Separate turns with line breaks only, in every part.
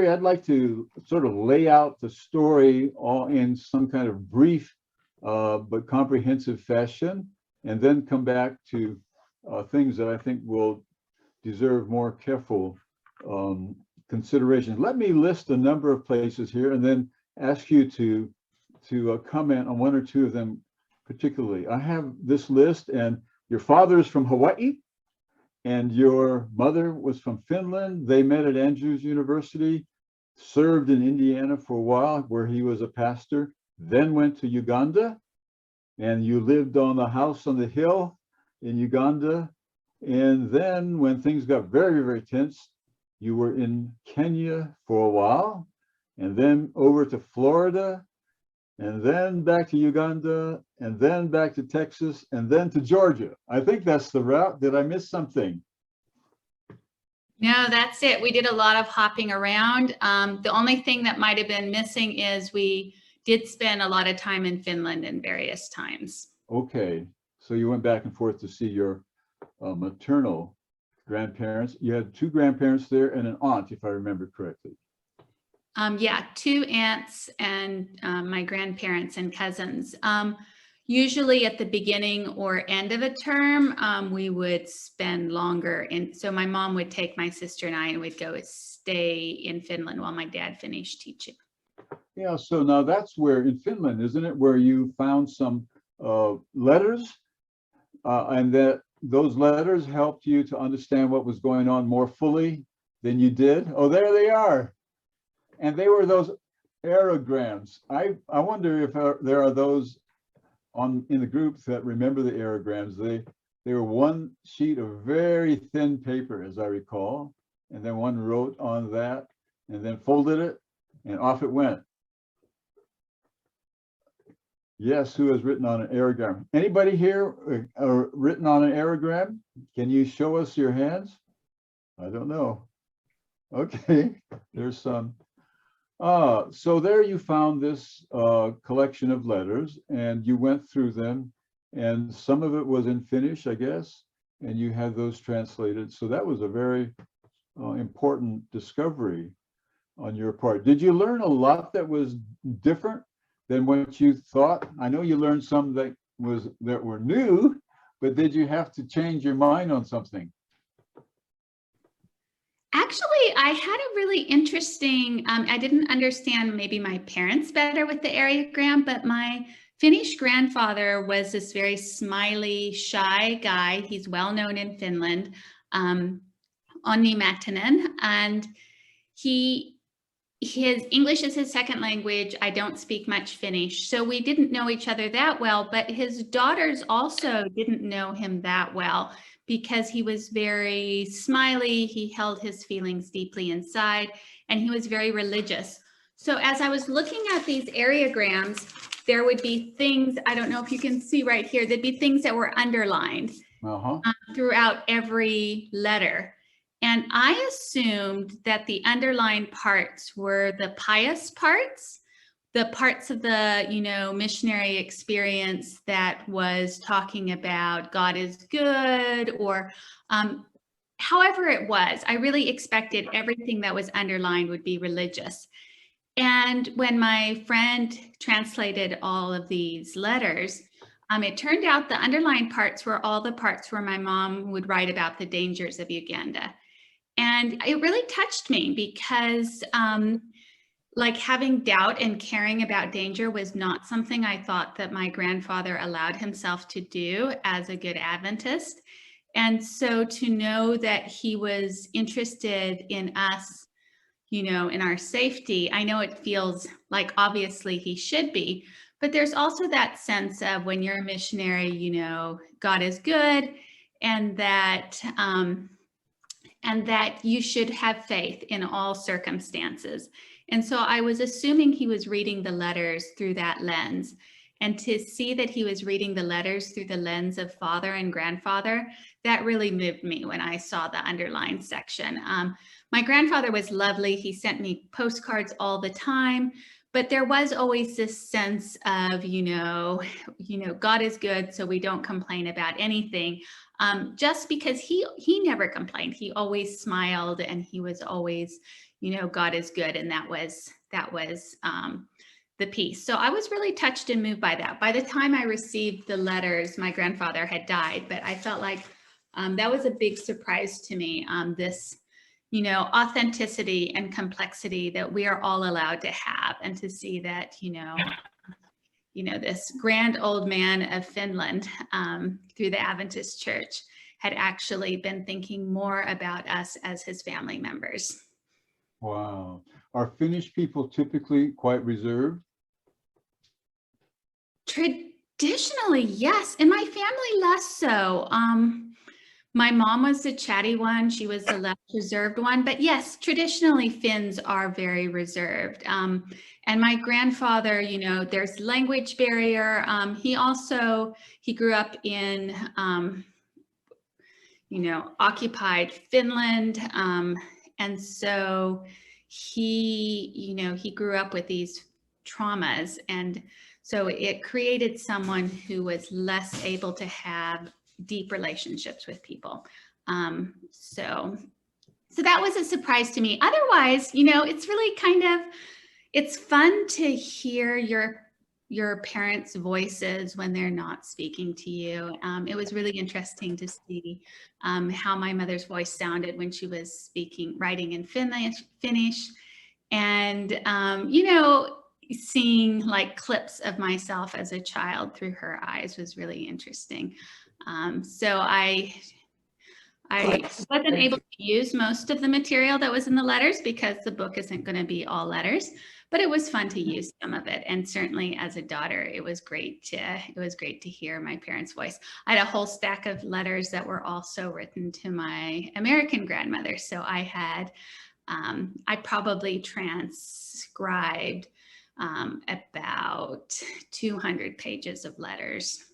I'd like to sort of lay out the story all in some kind of brief but comprehensive fashion, and then come back to things that I think will deserve more careful consideration. Let me list a number of places here and then ask you to comment on one or two of them particularly. I have this list, and your father is from Hawaii and your mother was from Finland. They met at Andrews University, served in Indiana for a while where he was a pastor, then went to Uganda, and you lived on the house on the hill in Uganda. And then when things got very, very tense, you were in Kenya for a while, and then over to Florida, and then back to Uganda, and then back to Texas, and then to Georgia. I think that's the route. Did I miss something?
No, that's it. We did a lot of hopping around. The only thing that might have been missing is we did spend a lot of time in Finland in various times.
Okay, so you went back and forth to see your maternal grandparents. You had two grandparents there and an aunt, if I remember correctly.
Yeah, two aunts and my grandparents and cousins. Usually at the beginning or end of a term, we would spend longer. And so my mom would take my sister and I, and we'd go stay in Finland while my dad finished teaching.
Yeah, so now that's where in Finland, isn't it, where you found some letters and that those letters helped you to understand what was going on more fully than you did? Oh, there they are. And they were those aerograms. I wonder if there are those in the group that remember the aerograms. They were one sheet of very thin paper, as I recall, and then one wrote on that and then folded it and off it went. Yes, who has written on an aerogram? Anybody here written on an aerogram? Can you show us your hands? I don't know. Okay, there's some. So there you found this collection of letters, and you went through them, and some of it was in Finnish, I guess, and you had those translated. So that was a very important discovery on your part. Did you learn a lot that was different than what you thought? I know you learned some that were new, but did you have to change your mind on something?
Actually, I had a really interesting, I didn't understand maybe my parents better with the aerogram, but my Finnish grandfather was this very smiley, shy guy. He's well known in Finland, Onni Mättinen, and his English is his second language. I don't speak much Finnish, so we didn't know each other that well, but his daughters also didn't know him that well because he was very smiley, he held his feelings deeply inside, and he was very religious. So as I was looking at these areograms, there would be things, I don't know if you can see right here, there'd be things that were underlined throughout every letter. And I assumed that the underlined parts were the pious parts, the parts of the, missionary experience that was talking about God is good, or however it was. I really expected everything that was underlined would be religious. And when my friend translated all of these letters, it turned out the underlined parts were all the parts where my mom would write about the dangers of Uganda. And it really touched me because like having doubt and caring about danger was not something I thought that my grandfather allowed himself to do as a good Adventist. And so to know that he was interested in us, in our safety, I know it feels like obviously he should be, but there's also that sense of when you're a missionary, God is good, and that you should have faith in all circumstances. And so I was assuming he was reading the letters through that lens. And to see that he was reading the letters through the lens of father and grandfather, that really moved me when I saw the underlined section. My grandfather was lovely. He sent me postcards all the time, but there was always this sense of, God is good, so we don't complain about anything. Just because he never complained. He always smiled, and he was always, God is good. And that was the piece. So I was really touched and moved by that. By the time I received the letters, my grandfather had died, but I felt like that was a big surprise to me. This, authenticity and complexity that we are all allowed to have, and to see that, this grand old man of Finland through the Adventist Church had actually been thinking more about us as his family members.
Wow. Are Finnish people typically quite reserved?
Traditionally, yes. In my family, less so. My mom was the chatty one. She was the less reserved one. But yes, traditionally, Finns are very reserved. And my grandfather, there's language barrier. He grew up in, occupied Finland. And so he grew up with these traumas. And so it created someone who was less able to have deep relationships with people. So that was a surprise to me. Otherwise, it's really it's fun to hear your parents' voices when they're not speaking to you. It was really interesting to see how my mother's voice sounded when she was writing in Finnish, and seeing like clips of myself as a child through her eyes was really interesting. So I wasn't able to use most of the material that was in the letters because the book isn't going to be all letters, but it was fun to use some of it. And certainly as a daughter, it was great to hear my parents' voice. I had a whole stack of letters that were also written to my American grandmother. So I probably transcribed about 200 pages of letters.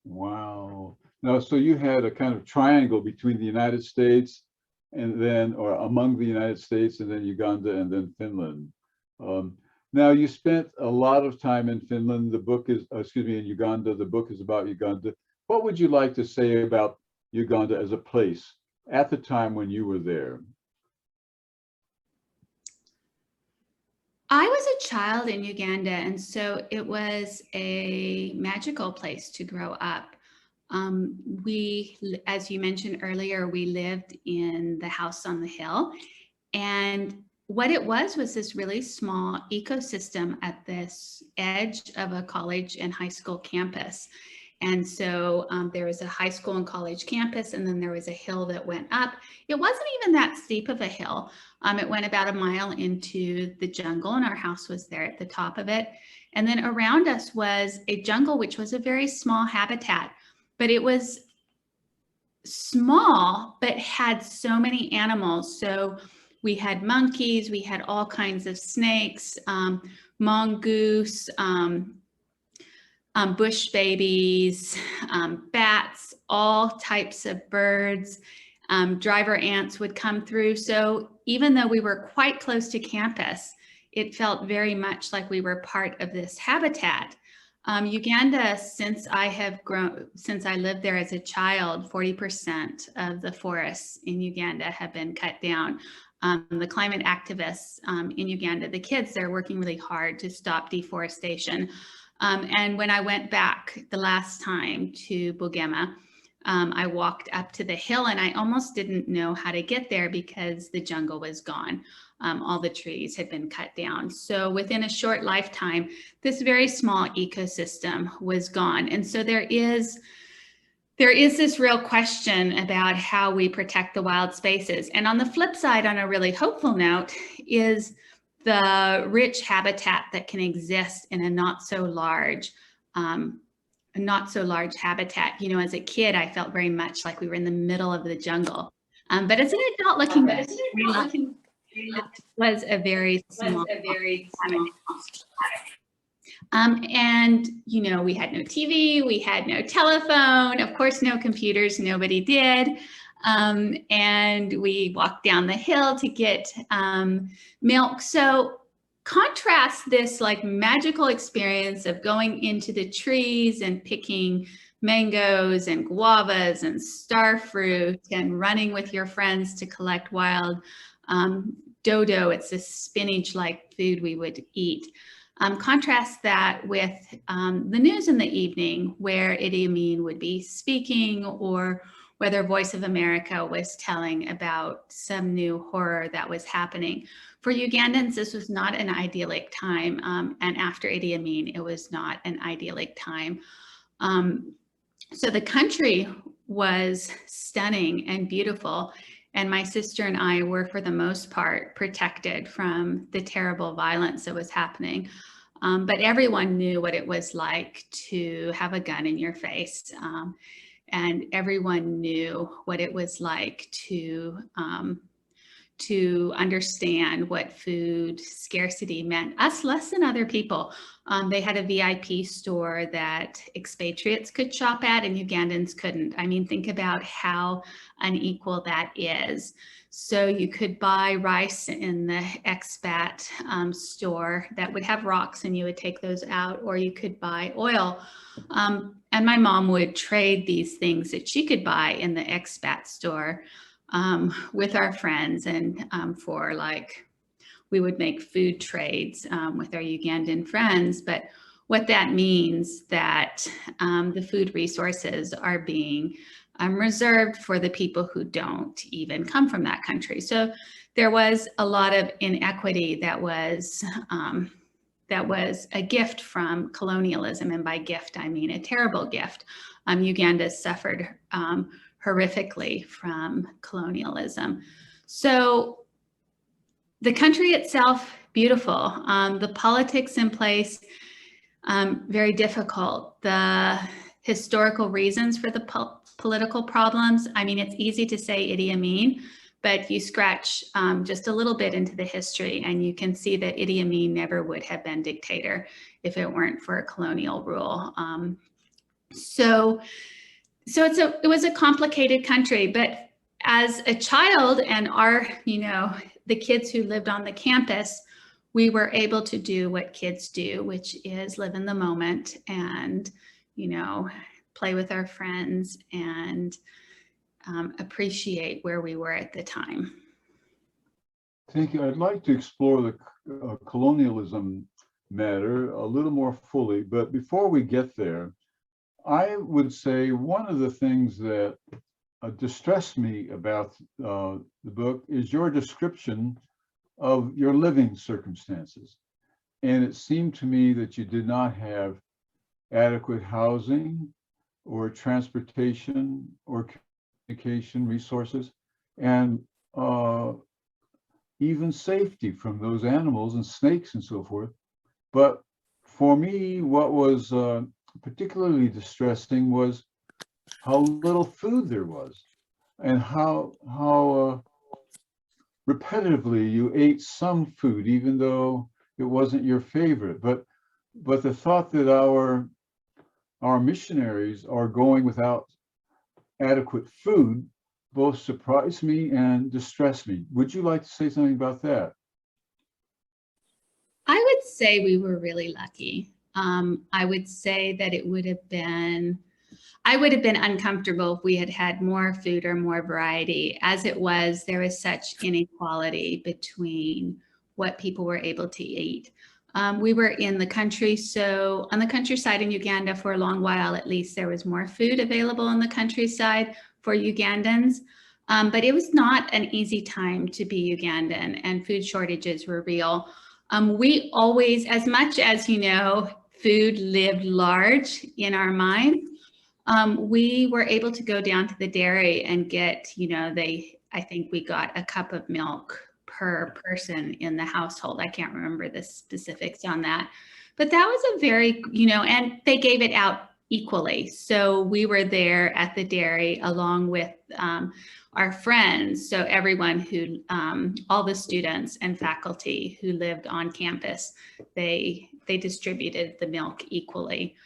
Wow. Now, so you had a kind of triangle between the United States or among the United States, and then Uganda, and then Finland. Now, you spent a lot of time in Finland. In Uganda. The book is about Uganda. What would you like to say about Uganda as a place at the time when you were there?
I was a child in Uganda, and so it was a magical place to grow up. As you mentioned earlier, we lived in the house on the hill, and what it was this really small ecosystem at this edge of a college and high school campus. And so there was a high school and college campus, and then there was a hill that went up. It wasn't even that steep of a hill. It went about a mile into the jungle, and our house was there at the top of it. And then around us was a jungle, which was a very small habitat, but it was small, but had so many animals. So we had monkeys, we had all kinds of snakes, mongoose, bush babies, bats, all types of birds. Driver ants would come through. So even though we were quite close to campus, it felt very much like we were part of this habitat. Uganda, since I lived there as a child, 40% of the forests in Uganda have been cut down. The climate activists in Uganda, the kids, they're working really hard to stop deforestation. And when I went back the last time to Bugema, I walked up to the hill, and I almost didn't know how to get there because the jungle was gone. All the trees had been cut down. So within a short lifetime, this very small ecosystem was gone. And so there is this real question about how we protect the wild spaces. And on the flip side, on a really hopeful note, is the rich habitat that can exist in a not so large habitat. As a kid, I felt very much like we were in the middle of the jungle. But as an adult looking back, it was a very small habitat. And, we had no TV, we had no telephone, of course, no computers, nobody did. And we walked down the hill to get milk. So contrast this like magical experience of going into the trees and picking mangoes and guavas and star fruit and running with your friends to collect wild dodo. It's this spinach-like food we would eat. Contrast that with the news in the evening, where Idi Amin would be speaking, or whether Voice of America was telling about some new horror that was happening. For Ugandans, this was not an idyllic time. And after Idi Amin, it was not an idyllic time. So the country was stunning and beautiful. And my sister and I were, for the most part, protected from the terrible violence that was happening. But everyone knew what it was like to have a gun in your face. And everyone knew what it was like to understand what food scarcity meant, us less than other people. They had a VIP store that expatriates could shop at and Ugandans couldn't. I mean, think about how unequal that is. So you could buy rice in the expat store that would have rocks and you would take those out, or you could buy oil. And my mom would trade these things that she could buy in the expat store with our friends, and for like, we would make food trades with our Ugandan friends. But what that means that the food resources are being reserved for the people who don't even come from that country. So there was a lot of inequity that was a gift from colonialism. And by gift, I mean a terrible gift. Uganda suffered horrifically from colonialism. So the country itself, beautiful. The politics in place, very difficult. The historical reasons for the political problems. I mean, it's easy to say Idi Amin, but you scratch just a little bit into the history and you can see that Idi Amin never would have been dictator if it weren't for colonial rule. So it was a complicated country, but as a child and the kids who lived on the campus, we were able to do what kids do, which is live in the moment and, play with our friends and appreciate where we were at the time.
Thank you. I'd like to explore the colonialism matter a little more fully, but before we get there, I would say one of the things that distressed me about the book is your description of your living circumstances. And it seemed to me that you did not have adequate housing or transportation or communication resources, and even safety from those animals and snakes and so forth. But for me, what was particularly distressing was how little food there was, and how repetitively you ate some food, even though it wasn't your favorite. But the thought that our missionaries are going without adequate food both surprised me and distressed me. Would you like to say something about that?
I would say we were really lucky. I would say that I would have been uncomfortable if we had had more food or more variety. As it was, there was such inequality between what people were able to eat. We were in the country, so on the countryside in Uganda for a long while, at least, there was more food available in the countryside for Ugandans. But it was not an easy time to be Ugandan, and food shortages were real. We always, as much as, food lived large in our minds, we were able to go down to the dairy and get, I think we got a cup of milk per person in the household. I can't remember the specifics on that, but that was a very, and they gave it out equally. So we were there at the dairy along with our friends. So everyone who, all the students and faculty who lived on campus, they distributed the milk equally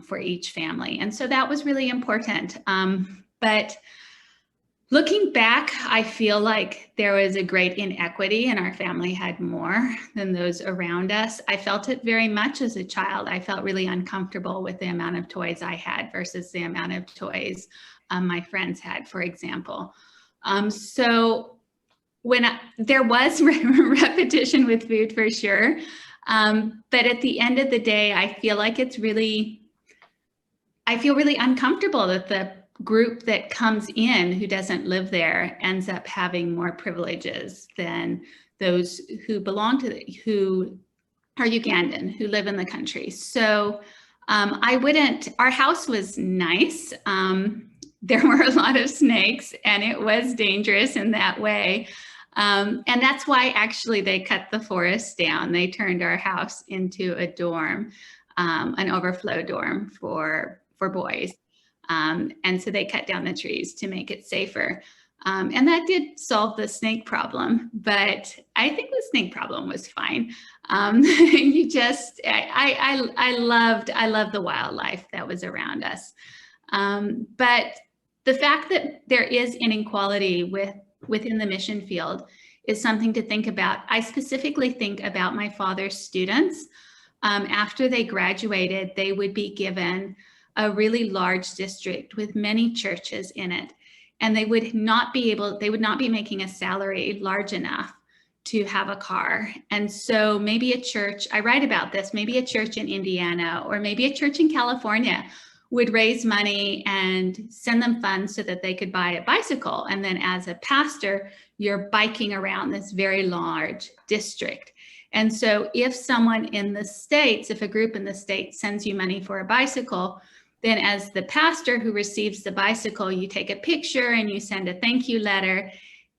for each family. And so that was really important. But looking back, I feel like there was a great inequity and our family had more than those around us. I felt it very much as a child. I felt really uncomfortable with the amount of toys I had versus the amount of toys my friends had, for example. So there was repetition with food for sure. But at the end of the day, I feel like I feel really uncomfortable that the group that comes in who doesn't live there ends up having more privileges than those who belong to who are Ugandan, who live in the country. So our house was nice. There were a lot of snakes and it was dangerous in that way. And that's why actually they cut the forest down. They turned our house into a dorm, an overflow dorm for boys. And so they cut down the trees to make it safer. And that did solve the snake problem, but I think the snake problem was fine. I loved the wildlife that was around us. But the fact that there is inequality within the mission field is something to think about. I specifically think about my father's students. After they graduated, they would be given a really large district with many churches in it. And they would not be making a salary large enough to have a car. And so maybe a church, I write about this, maybe a church in Indiana or maybe a church in California would raise money and send them funds so that they could buy a bicycle. And then as a pastor, you're biking around this very large district. And so if someone in the States, if a group in the States sends you money for a bicycle, then as the pastor who receives the bicycle, you take a picture and you send a thank you letter.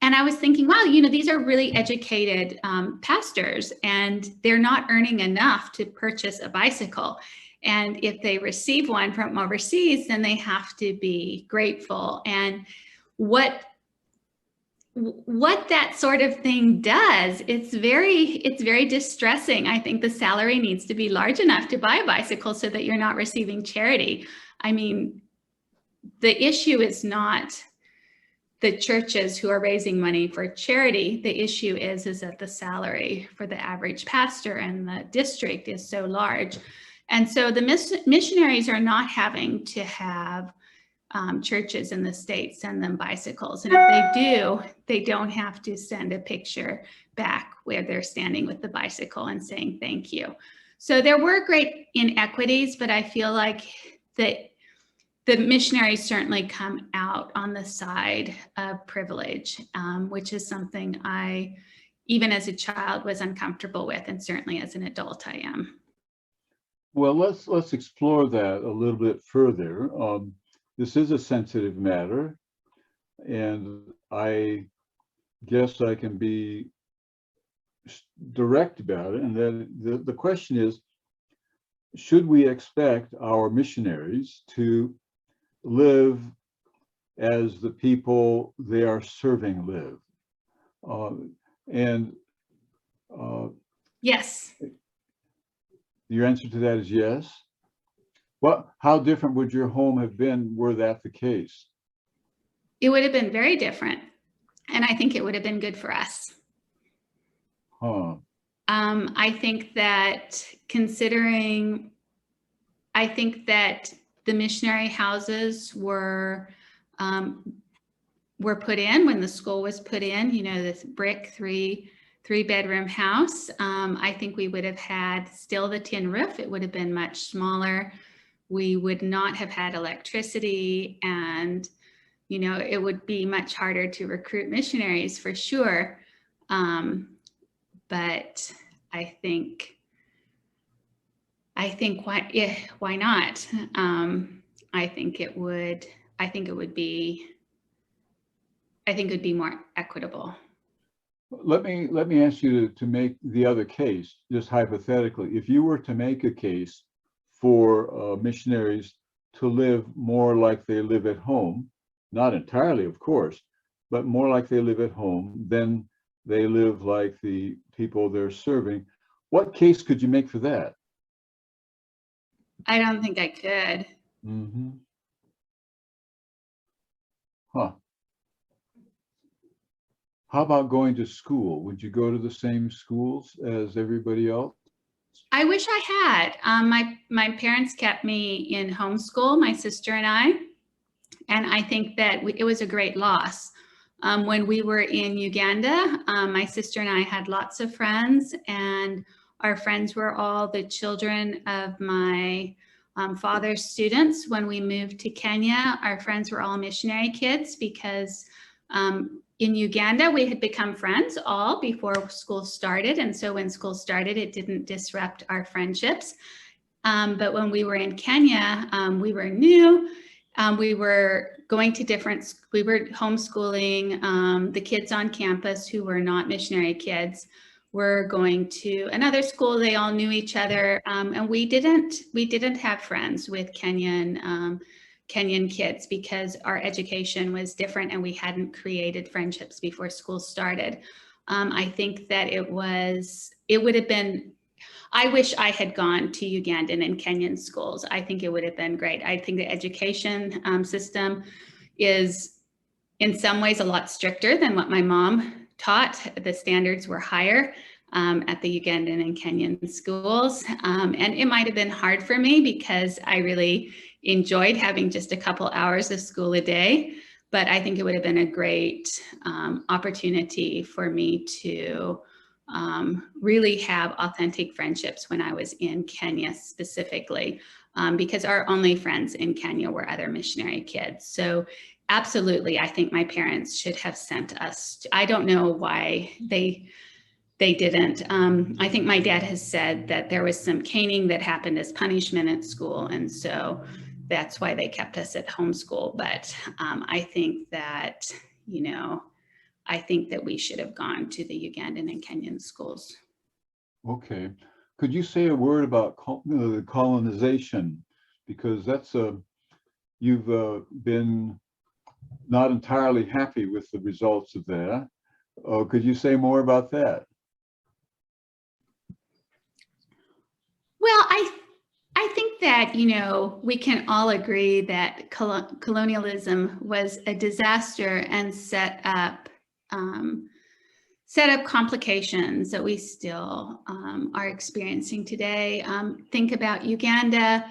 And I was thinking, wow, these are really educated pastors and they're not earning enough to purchase a bicycle. And if they receive one from overseas, then they have to be grateful. And what that sort of thing does, it's very distressing. I think the salary needs to be large enough to buy a bicycle so that you're not receiving charity. I mean, the issue is not the churches who are raising money for charity. The issue is that the salary for the average pastor and the district is so large. And so the missionaries are not having to have churches in the States send them bicycles. And if they do, they don't have to send a picture back where they're standing with the bicycle and saying thank you. So there were great inequities, but I feel like the missionaries certainly come out on the side of privilege, which is something I, even as a child, was uncomfortable with, and certainly as an adult I am.
Well, let's explore that a little bit further. This is a sensitive matter, and I guess I can be direct about it. And then the question is, should we expect our missionaries to live as the people they are serving live?
Yes.
Your answer to that is yes. Well, how different would your home have been were that the case?
It would have been very different. And I think it would have been good for us. I think that the missionary houses were put in when the school was put in, this brick three-bedroom house. I think we would have had still the tin roof. It would have been much smaller. We would not have had electricity, and it would be much harder to recruit missionaries for sure. But I think why not? I think it would be more equitable.
Let me ask you to make the other case, just hypothetically. If you were to make a case for missionaries to live more like they live at home, not entirely, of course, but more like they live at home than they live like the people they're serving, what case could you make for that?
I don't think I could.
Mm-hmm. Huh. How about going to school? Would you go to the same schools as everybody else?
I wish I had. My parents kept me in homeschool, my sister and I think that it was a great loss. When we were in Uganda, my sister and I had lots of friends, and our friends were all the children of my father's students. When we moved to Kenya, our friends were all missionary kids because in Uganda, we had become friends all before school started. And so when school started, it didn't disrupt our friendships. But when we were in Kenya, we were new. We were going to we were homeschooling the kids on campus who were not missionary kids. Were going to another school. They all knew each other, and we didn't have friends with Kenyan kids because our education was different and we hadn't created friendships before school started. I think that it would have been. I wish I had gone to Ugandan and Kenyan schools. I think it would have been great. I think the education system is in some ways a lot stricter than what my mom taught. The standards were higher at the Ugandan and Kenyan schools. And it might have been hard for me because I really enjoyed having just a couple hours of school a day. But I think it would have been a great opportunity for me to really have authentic friendships when I was in Kenya specifically, because our only friends in Kenya were other missionary kids. So absolutely, I think my parents should have sent us. I don't know why they didn't. I think my dad has said that there was some caning that happened as punishment at school. And so that's why they kept us at homeschool. But I think that, I think that we should have gone to the Ugandan and Kenyan schools.
Okay. Could you say a word about the colonization? Because that's you've been not entirely happy with the results of that. Could you say more about that?
Well, I think that, we can all agree that colonialism was a disaster and set up complications that we still are experiencing today. Think about Uganda.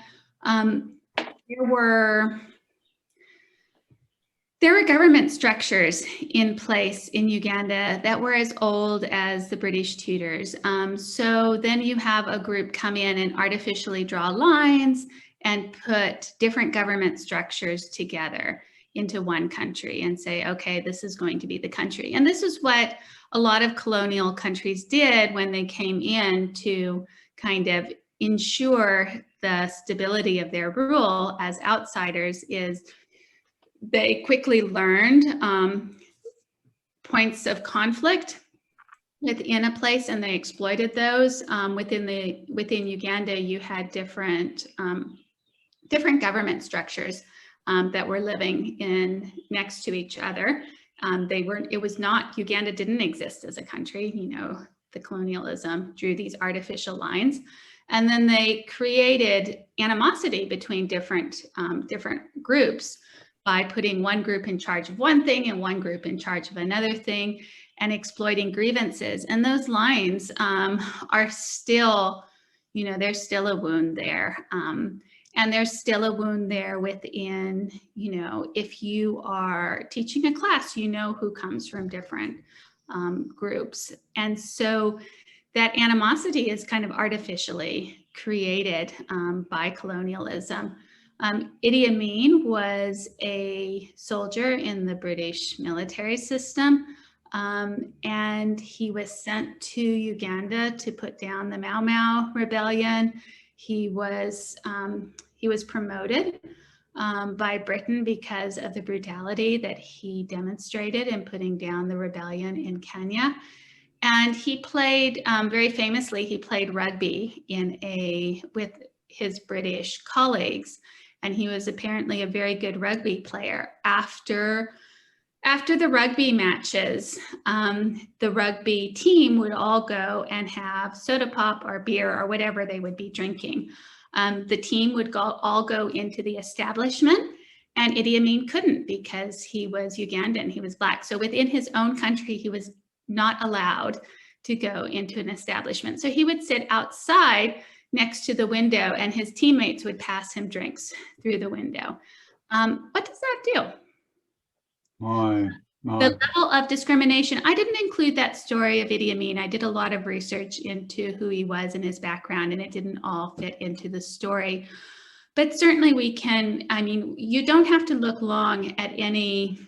There were government structures in place in Uganda that were as old as the British Tudors. So then you have a group come in and artificially draw lines and put different government structures together into one country and say, okay, this is going to be the country. And this is what a lot of colonial countries did when they came in to kind of ensure the stability of their rule as outsiders. Is they quickly learned points of conflict within a place, and they exploited those. Within Uganda, you had different government structures that were living in next to each other. Uganda didn't exist as a country. The colonialism drew these artificial lines, and then they created animosity between different groups by putting one group in charge of one thing and one group in charge of another thing, and exploiting grievances. And those lines are still, there's still a wound there. And there's still a wound there within, if you are teaching a class, who comes from different groups. And so that animosity is kind of artificially created by colonialism. Idi Amin was a soldier in the British military system, and he was sent to Uganda to put down the Mau Mau rebellion. He was promoted by Britain because of the brutality that he demonstrated in putting down the rebellion in Kenya. And he played, very famously, he played rugby with his British colleagues. And he was apparently a very good rugby player. After the rugby matches, the rugby team would all go and have soda pop or beer or whatever they would be drinking. The team would all go into the establishment, and Idi Amin couldn't because he was Ugandan, he was Black. So within his own country, he was not allowed to go into an establishment. So he would sit outside next to the window, and his teammates would pass him drinks through the window. What does that do?
My.
The level of discrimination, I didn't include that story of Idi Amin. I did a lot of research into who he was and his background, and it didn't all fit into the story. But certainly we can, I mean, you don't have to look long at any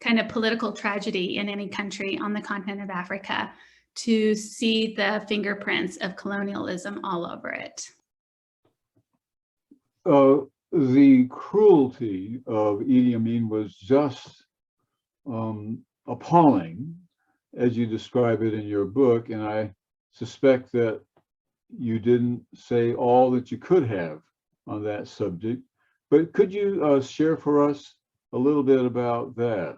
kind of political tragedy in any country on the continent of Africa to see the fingerprints of colonialism all over it.
The cruelty of Idi Amin was just appalling, as you describe it in your book, and I suspect that you didn't say all that you could have on that subject, but could you share for us a little bit about that,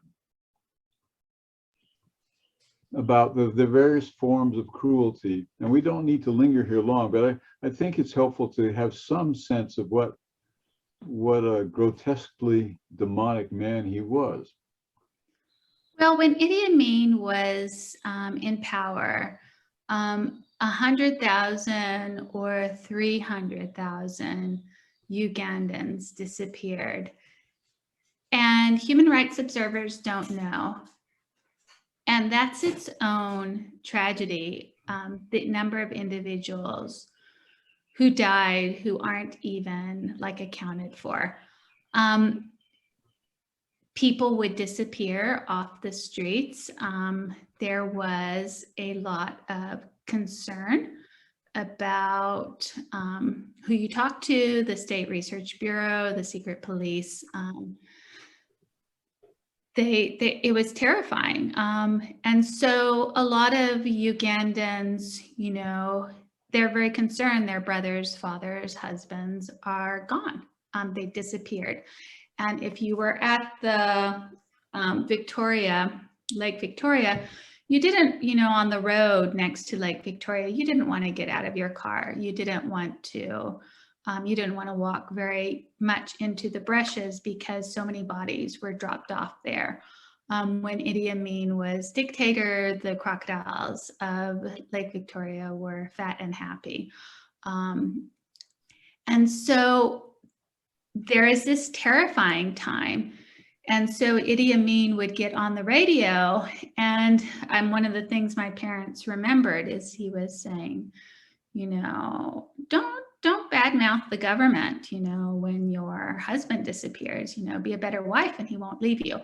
about the various forms of cruelty? And we don't need to linger here long, but I think it's helpful to have some sense of what a grotesquely demonic man he was.
Well, when Idi Amin was in power, 100,000 or 300,000 Ugandans disappeared. And human rights observers don't know. And that's its own tragedy, the number of individuals who died who aren't even like accounted for. People would disappear off the streets. There was a lot of concern about who you talk to, the State Research Bureau, the secret police. It was terrifying. And so a lot of Ugandans, you know, they're very concerned their brothers, fathers, husbands are gone. They disappeared. And if you were at the Lake Victoria, you didn't, you know, on the road next to Lake Victoria, you didn't want to get out of your car. You didn't want to walk very much into the brushes because so many bodies were dropped off there. When Idi Amin was dictator, the crocodiles of Lake Victoria were fat and happy. And so there is this terrifying time. And so Idi Amin would get on the radio, and one of the things my parents remembered is he was saying, you know, don't badmouth the government, you know, when your husband disappears, you know, be a better wife and he won't leave you.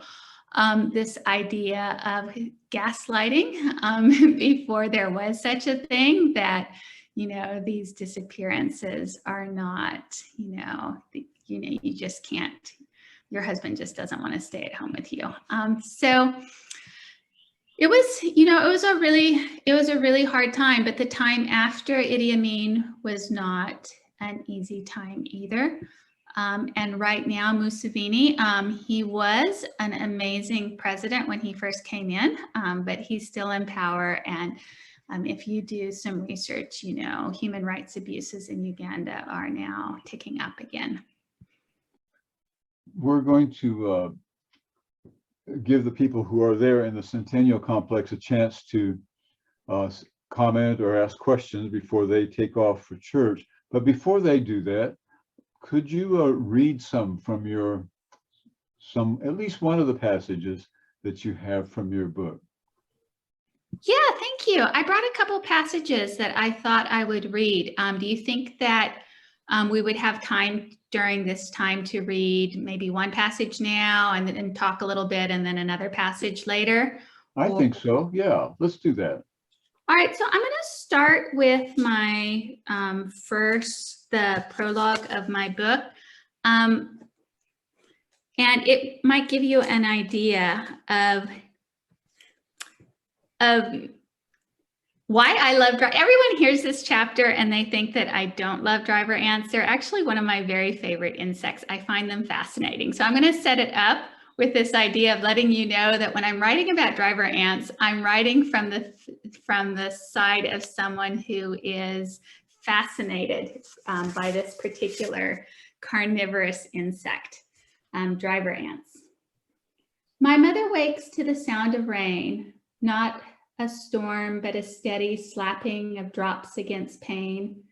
This idea of gaslighting before there was such a thing, that, you know, these disappearances are not, you just can't, your husband just doesn't want to stay at home with you. So it was, you know, it was a really hard time, but the time after Idi Amin was not an easy time either. And right now, Museveni, he was an amazing president when he first came in, but he's still in power. And if you do some research, you know, human rights abuses in Uganda are now ticking up again.
We're going to give the people who are there in the Centennial Complex a chance to comment or ask questions before they take off for church. But before they do that, could you read from at least one of the passages that you have from your book?
Yeah, thank you. I brought a couple passages that I thought I would read. Do you think that we would have time during this time to read maybe one passage now and talk a little bit and then another passage later?
I think so. Yeah, let's do that.
All right, so I'm going to start with my the prologue of my book. And it might give you an idea of why I love driver. Everyone hears this chapter and they think that I don't love driver ants. They're actually one of my very favorite insects. I find them fascinating. So I'm going to set it up with this idea of letting you know that when I'm writing about driver ants, I'm writing from the side of someone who is fascinated by this particular carnivorous insect, driver ants. My mother wakes to the sound of rain, not a storm, but a steady slapping of drops against pane.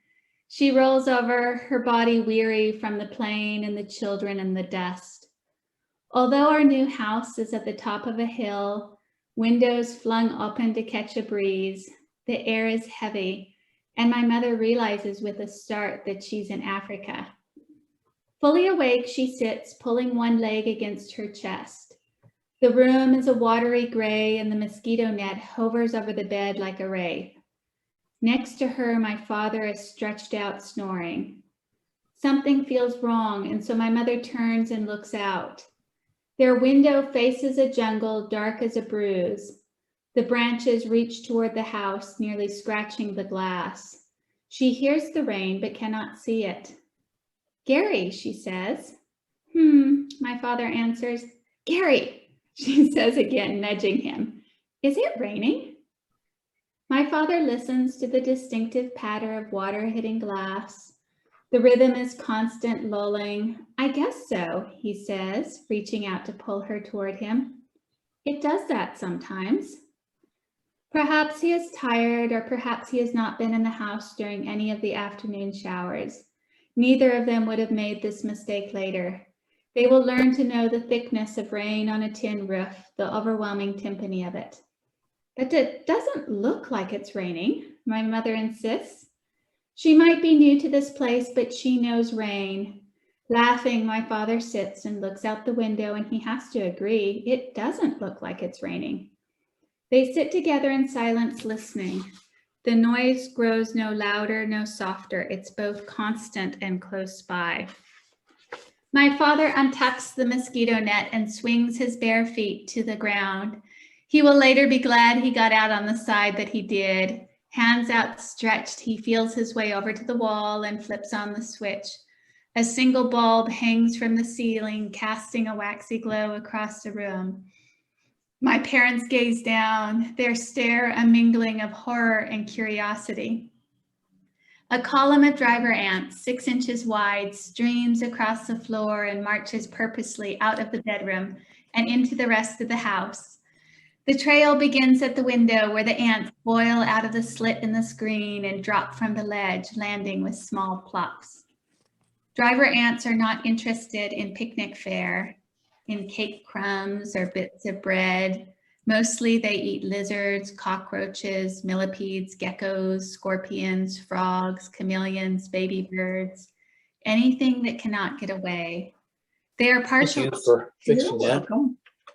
She rolls over, her body weary from the plane and the children and the dust. Although our new house is at the top of a hill, windows flung open to catch a breeze, the air is heavy, and my mother realizes with a start that she's in Africa. Fully awake, she sits, pulling one leg against her chest. The room is a watery gray, and the mosquito net hovers over the bed like a wraith. Next to her, my father is stretched out, snoring. Something feels wrong, and so my mother turns and looks out. Their window faces a jungle dark as a bruise. The branches reach toward the house, nearly scratching the glass. She hears the rain, but cannot see it. Gary, she says. My father answers. Gary, she says again, nudging him. Is it raining? My father listens to the distinctive patter of water hitting glass. The rhythm is constant lulling. I guess so, he says, reaching out to pull her toward him. It does that sometimes. Perhaps he is tired, or perhaps he has not been in the house during any of the afternoon showers. Neither of them would have made this mistake later. They will learn to know the thickness of rain on a tin roof, the overwhelming timpani of it. But it doesn't look like it's raining, my mother insists. She might be new to this place, but she knows rain. Laughing, my father sits and looks out the window, and he has to agree, it doesn't look like it's raining. They sit together in silence, listening. The noise grows no louder, no softer. It's both constant and close by. My father untucks the mosquito net and swings his bare feet to the ground. He will later be glad he got out on the side that he did. Hands outstretched, he feels his way over to the wall and flips on the switch. A single bulb hangs from the ceiling, casting a waxy glow across the room. My parents gaze down, their stare a mingling of horror and curiosity. A column of driver ants, 6 inches wide, streams across the floor and marches purposely out of the bedroom and into the rest of the house. The trail begins at the window where the ants boil out of the slit in the screen and drop from the ledge, landing with small plops. Driver ants are not interested in picnic fare, in cake crumbs or bits of bread. Mostly they eat lizards, cockroaches, millipedes, geckos, scorpions, frogs, chameleons, baby birds, anything that cannot get away. They are partial.
Thank you for fixing that.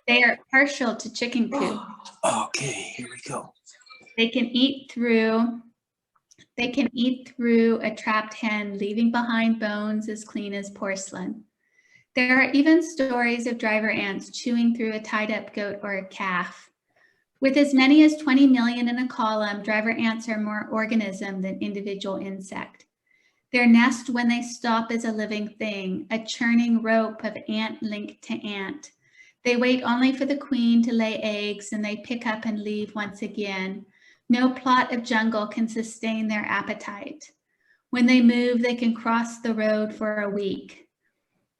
They are partial to chicken coop.
Okay, here we go.
They can eat through a trapped hen, leaving behind bones as clean as porcelain. There are even stories of driver ants chewing through a tied-up goat or a calf. With as many as 20 million in a column, driver ants are more organism than individual insect. Their nest when they stop is a living thing, a churning rope of ant linked to ant. They wait only for the queen to lay eggs, and they pick up and leave once again. No plot of jungle can sustain their appetite. When they move, they can cross the road for a week.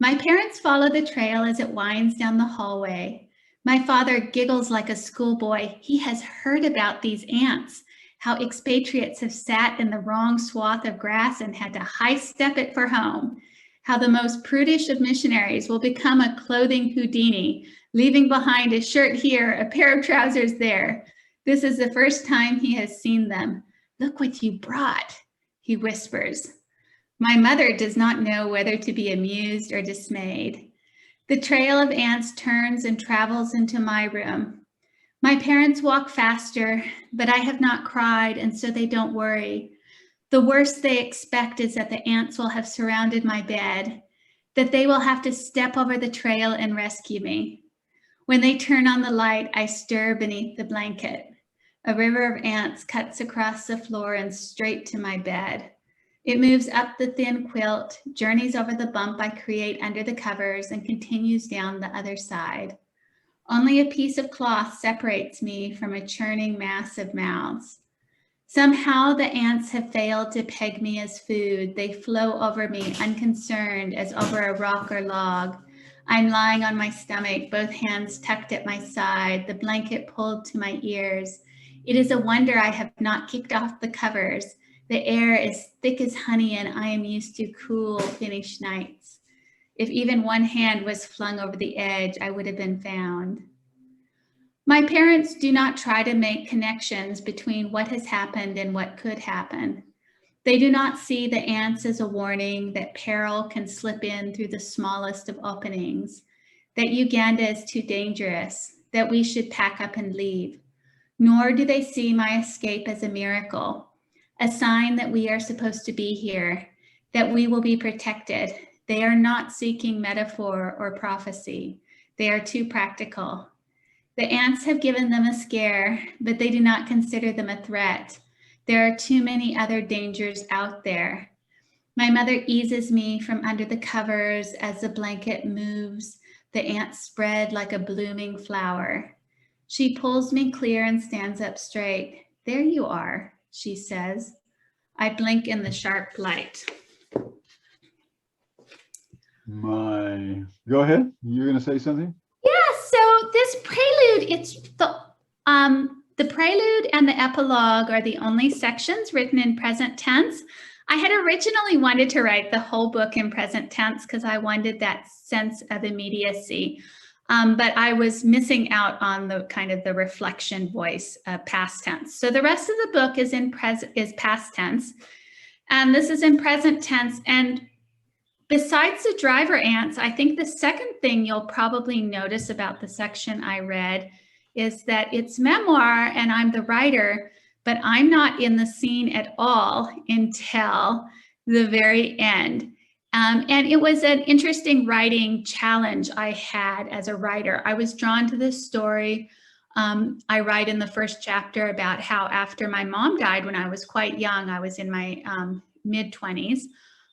My parents follow the trail as it winds down the hallway. My father giggles like a schoolboy. He has heard about these ants, how expatriates have sat in the wrong swath of grass and had to high-step it for home, how the most prudish of missionaries will become a clothing Houdini, leaving behind a shirt here, a pair of trousers there. This is the first time he has seen them. Look what you brought, he whispers. My mother does not know whether to be amused or dismayed. The trail of ants turns and travels into my room. My parents walk faster, but I have not cried, and so they don't worry. The worst they expect is that the ants will have surrounded my bed, that they will have to step over the trail and rescue me. When they turn on the light, I stir beneath the blanket. A river of ants cuts across the floor and straight to my bed. It moves up the thin quilt, journeys over the bump I create under the covers, and continues down the other side. Only a piece of cloth separates me from a churning mass of mouths. Somehow the ants have failed to peg me as food. They flow over me, unconcerned as over a rock or log. I'm lying on my stomach, both hands tucked at my side, the blanket pulled to my ears. It is a wonder I have not kicked off the covers. The air is thick as honey, and I am used to cool, finished nights. If even one hand was flung over the edge, I would have been found. My parents do not try to make connections between what has happened and what could happen. They do not see the ants as a warning that peril can slip in through the smallest of openings, that Uganda is too dangerous, that we should pack up and leave. Nor do they see my escape as a miracle, a sign that we are supposed to be here, that we will be protected. They are not seeking metaphor or prophecy. They are too practical. The ants have given them a scare, but they do not consider them a threat. There are too many other dangers out there. My mother eases me from under the covers as the blanket moves, the ants spread like a blooming flower. She pulls me clear and stands up straight. There you are, she says. I blink in the sharp light.
Go ahead. You're going to say something?
Yeah, so this prelude, it's the prelude and the epilogue are the only sections written in present tense. I had originally wanted to write the whole book in present tense because I wanted that sense of immediacy. But I was missing out on the kind of the reflection voice of past tense. So the rest of the book is past tense, and this is in present tense. And besides the driver ants, I think the second thing you'll probably notice about the section I read is that it's memoir and I'm the writer, but I'm not in the scene at all until the very end. And it was an interesting writing challenge I had as a writer. I was drawn to this story. I write in the first chapter about how after my mom died when I was quite young, I was in my mid-20s.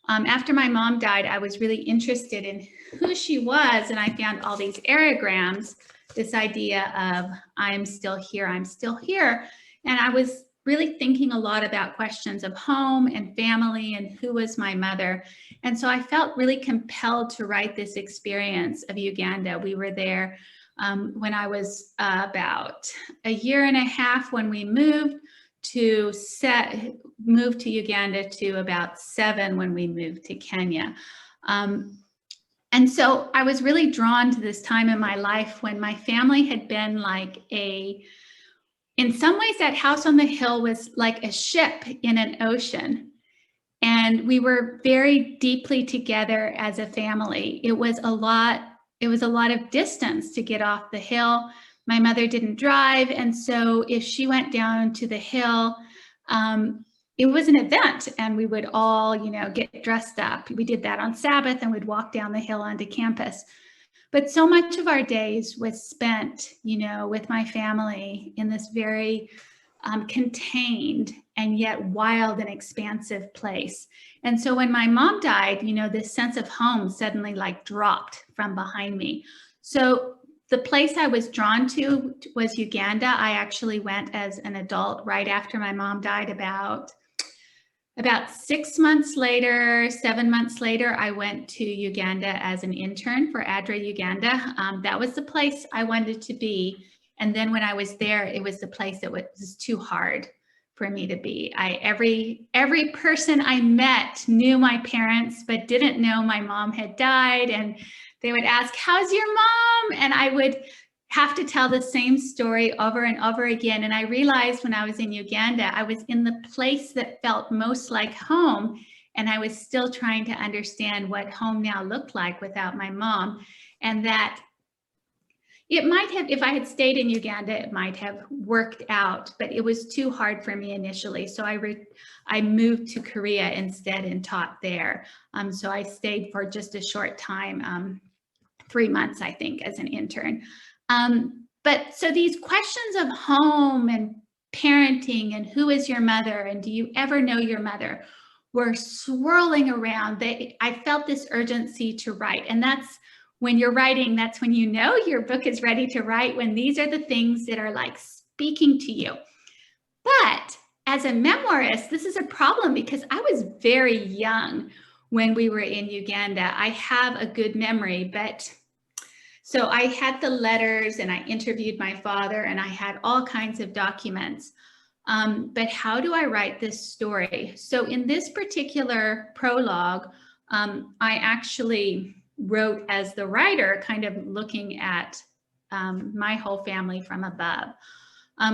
After my mom died, I was really interested in who she was, and I found all these aerograms, this idea of I'm still here, I'm still here. And I was really thinking a lot about questions of home and family and who was my mother. And so I felt really compelled to write this experience of Uganda. We were there when I was about a year and a half when we moved to Uganda to about 7 when we moved to Kenya. And so I was really drawn to this time in my life when my family had been like in some ways that house on the hill was like a ship in an ocean. And we were very deeply together as a family. It was a lot of distance to get off the hill. My mother didn't drive. And so if she went down to the hill, it was an event and we would all, get dressed up. We did that on Sabbath and we'd walk down the hill onto campus. But so much of our days was spent, with my family in this very contained and yet wild and expansive place. And so when my mom died, this sense of home suddenly like dropped from behind me. So the place I was drawn to was Uganda. I actually went as an adult right after my mom died. About 6 months later, 7 months later, I went to Uganda as an intern for ADRA Uganda. That was the place I wanted to be. And then when I was there, it was the place that was too hard for me to be. Every person I met knew my parents, but didn't know my mom had died. And they would ask, "How's your mom?" And I would have to tell the same story over and over again. And I realized when I was in Uganda, I was in the place that felt most like home. And I was still trying to understand what home now looked like without my mom. And that it might have, if I had stayed in Uganda, it might have worked out, but it was too hard for me initially. So I moved to Korea instead and taught there. So I stayed for just a short time, 3 months, I think, as an intern. But so these questions of home and parenting and who is your mother and do you ever know your mother were swirling around. I felt this urgency to write. And that's when you're writing, that's when you know your book is ready to write, when these are the things that are like speaking to you. But as a memoirist, this is a problem because I was very young when we were in Uganda. I have a good memory, but so I had the letters and I interviewed my father and I had all kinds of documents. But how do I write this story? So in this particular prologue, I actually wrote as the writer, kind of looking at my whole family from above.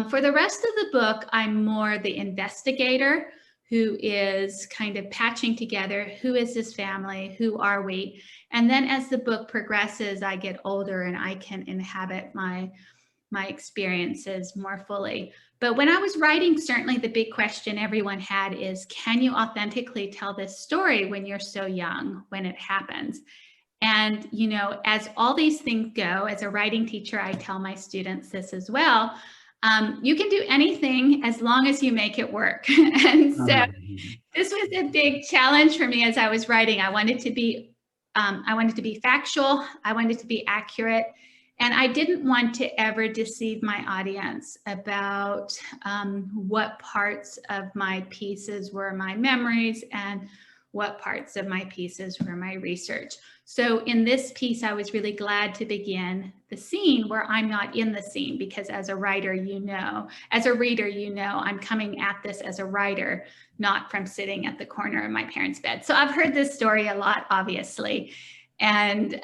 For the rest of the book, I'm more the investigator who is kind of patching together, who is this family, who are we? And then as the book progresses, I get older and I can inhabit my experiences more fully. But when I was writing, certainly the big question everyone had is, can you authentically tell this story when you're so young, when it happens? And, you know, as all these things go, as a writing teacher, I tell my students this as well. You can do anything as long as you make it work. And so this was a big challenge for me as I was writing. I wanted to be factual. I wanted to be accurate. And I didn't want to ever deceive my audience about what parts of my pieces were my memories and what parts of my pieces were my research. So in this piece, I was really glad to begin the scene where I'm not in the scene, because as a writer, you know, as a reader, you know, I'm coming at this as a writer, not from sitting at the corner of my parents' bed. So I've heard this story a lot, obviously. And